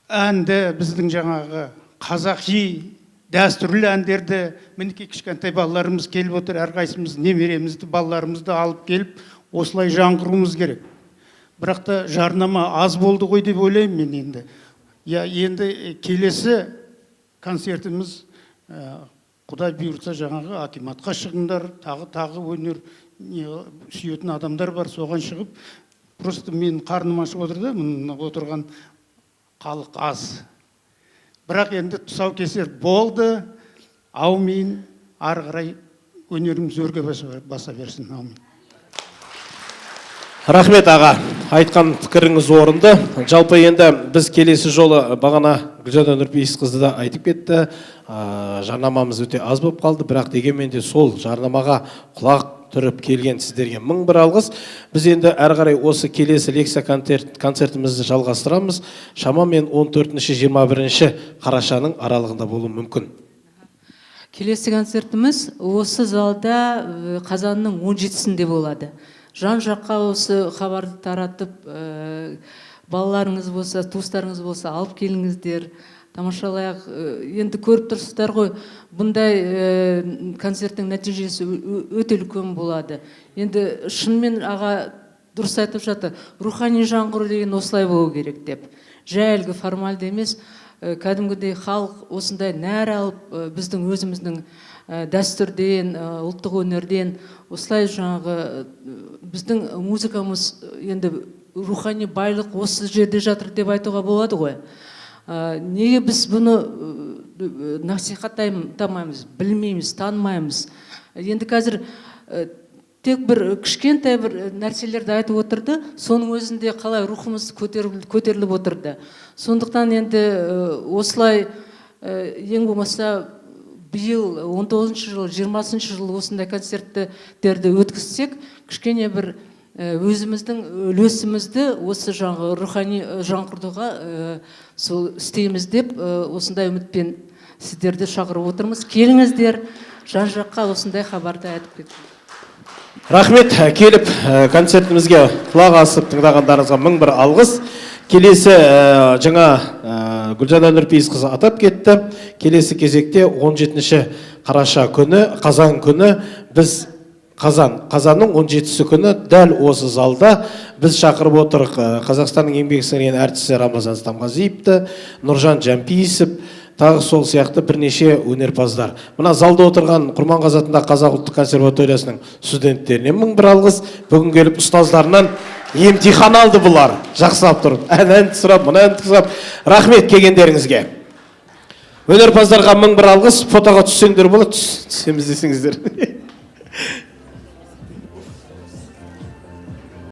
әнді біздің жаңағы қазақи дәстүрлі әндерді мінекей кішкентай балаларымыз келіп отыр, әрқайсымыз немеремізді, балаларымызды алып келіп осылай жаңғыруымыз керек. Бірақ та жарнама аз болды ғой деп ойлаймын мен енді. Енді келесі концертіміз Құдай бұйыртса жаңағы акиматқа шығыңдар, тағы өнер сүйетін адамдар бар, соған шығып, просто мен қарным ашып отыр да, мына отырған халық аз. Бірақ енді тұсау кесер болды, аумин, ары қарай өнеріміз өрге баса берсін. Аумин. Рахмет аға, айтқан пікіріңіз орынды. Жалпы енді біз келесі жолы бағана Гүлжан Нұрпейісқызы да айтып кетті. Жарнамамыз өте аз болып қалды, бірақ дегенмен де сол жарнамаға құлақ түріп келген сіздерге мың бір алғыс. Біз енді әрі қарай осы келесі лекция концертімізді жалғастырамыз. Шамамен 14-21 қарашаның аралығында болуы мүмкін. Келесі концертіміз осы залда қазанның 17-сінде болады. Жан жаққа осы хабарды таратып, балаларыңыз болса, туыстарыңыз болса, алып келіңіздер, тамашалайық. Енді көріп тұрсыздар ғой, бұндай концерттің нәтижесі өте үлкен болады. Енді шынымен аға дұрыс айтып жатыр, рухани жаңғыру деген осылай болу керек деп. Жай әлгі формальды емес, кәдімгідей халық осындай нәр алып, біздің өзіміздің дәстүрден, ұлттық өнерден, осылай жаңағы біздің музыкамыз енді рухани байлық осы жерде жатыр деп айтуға болады ғой. Неге біз бұны насихаттамаймыз, білмейміз, танымаймыз. Енді қазір тек бір кішкентай бір нәрселерді айтып отырды, соның өзінде қалай рухымыз көтеріліп отырды. Сондықтан енді осылай ең болмаса биыл 19-шы жыл, 20-шы жыл осындай концерттерді өткізсек, кішкене бір өзіміздің үлесімізді осы жаңғы рухани жаңғыртуға сол істейміз деп осындай үмітпен сіздерді шақырып отырмыз. Келіңіздер, жан жаққа осындай хабарды айтып кетіңіздер. Рахмет, келіп концертімізге құлақ асып тыңдағандарыңызға мың бір алғыс. Келесі жаңа Гүлжан Нұрпейісқызы атап кетті. Келесі кезекте 17-ші қараша күні, қазан күні, біз қазанның 17-сі күні дәл осы залда біз шақырып отырық Қазақстанның еңбек сіңірген әртісі Рамазан Стамғазиевті, Нұржан Жампейісов, тағы сол сияқты бірнеше өнерпаздар. Мына залда отырған Құрманғазы атындағы Қазақ ұлттық консерваториясының студенттеріне мың бір алғыс. Бүгін келіп ұстаздарынан емтихан алды бұлар. Жақсылап тұрып, ән сұрап, мұны сұрап. Рахмет келгендеріңізге. Өнерпаздарға мың бір алғыс. Фотоға түссеңдер болады, түсеміз десеңіздер.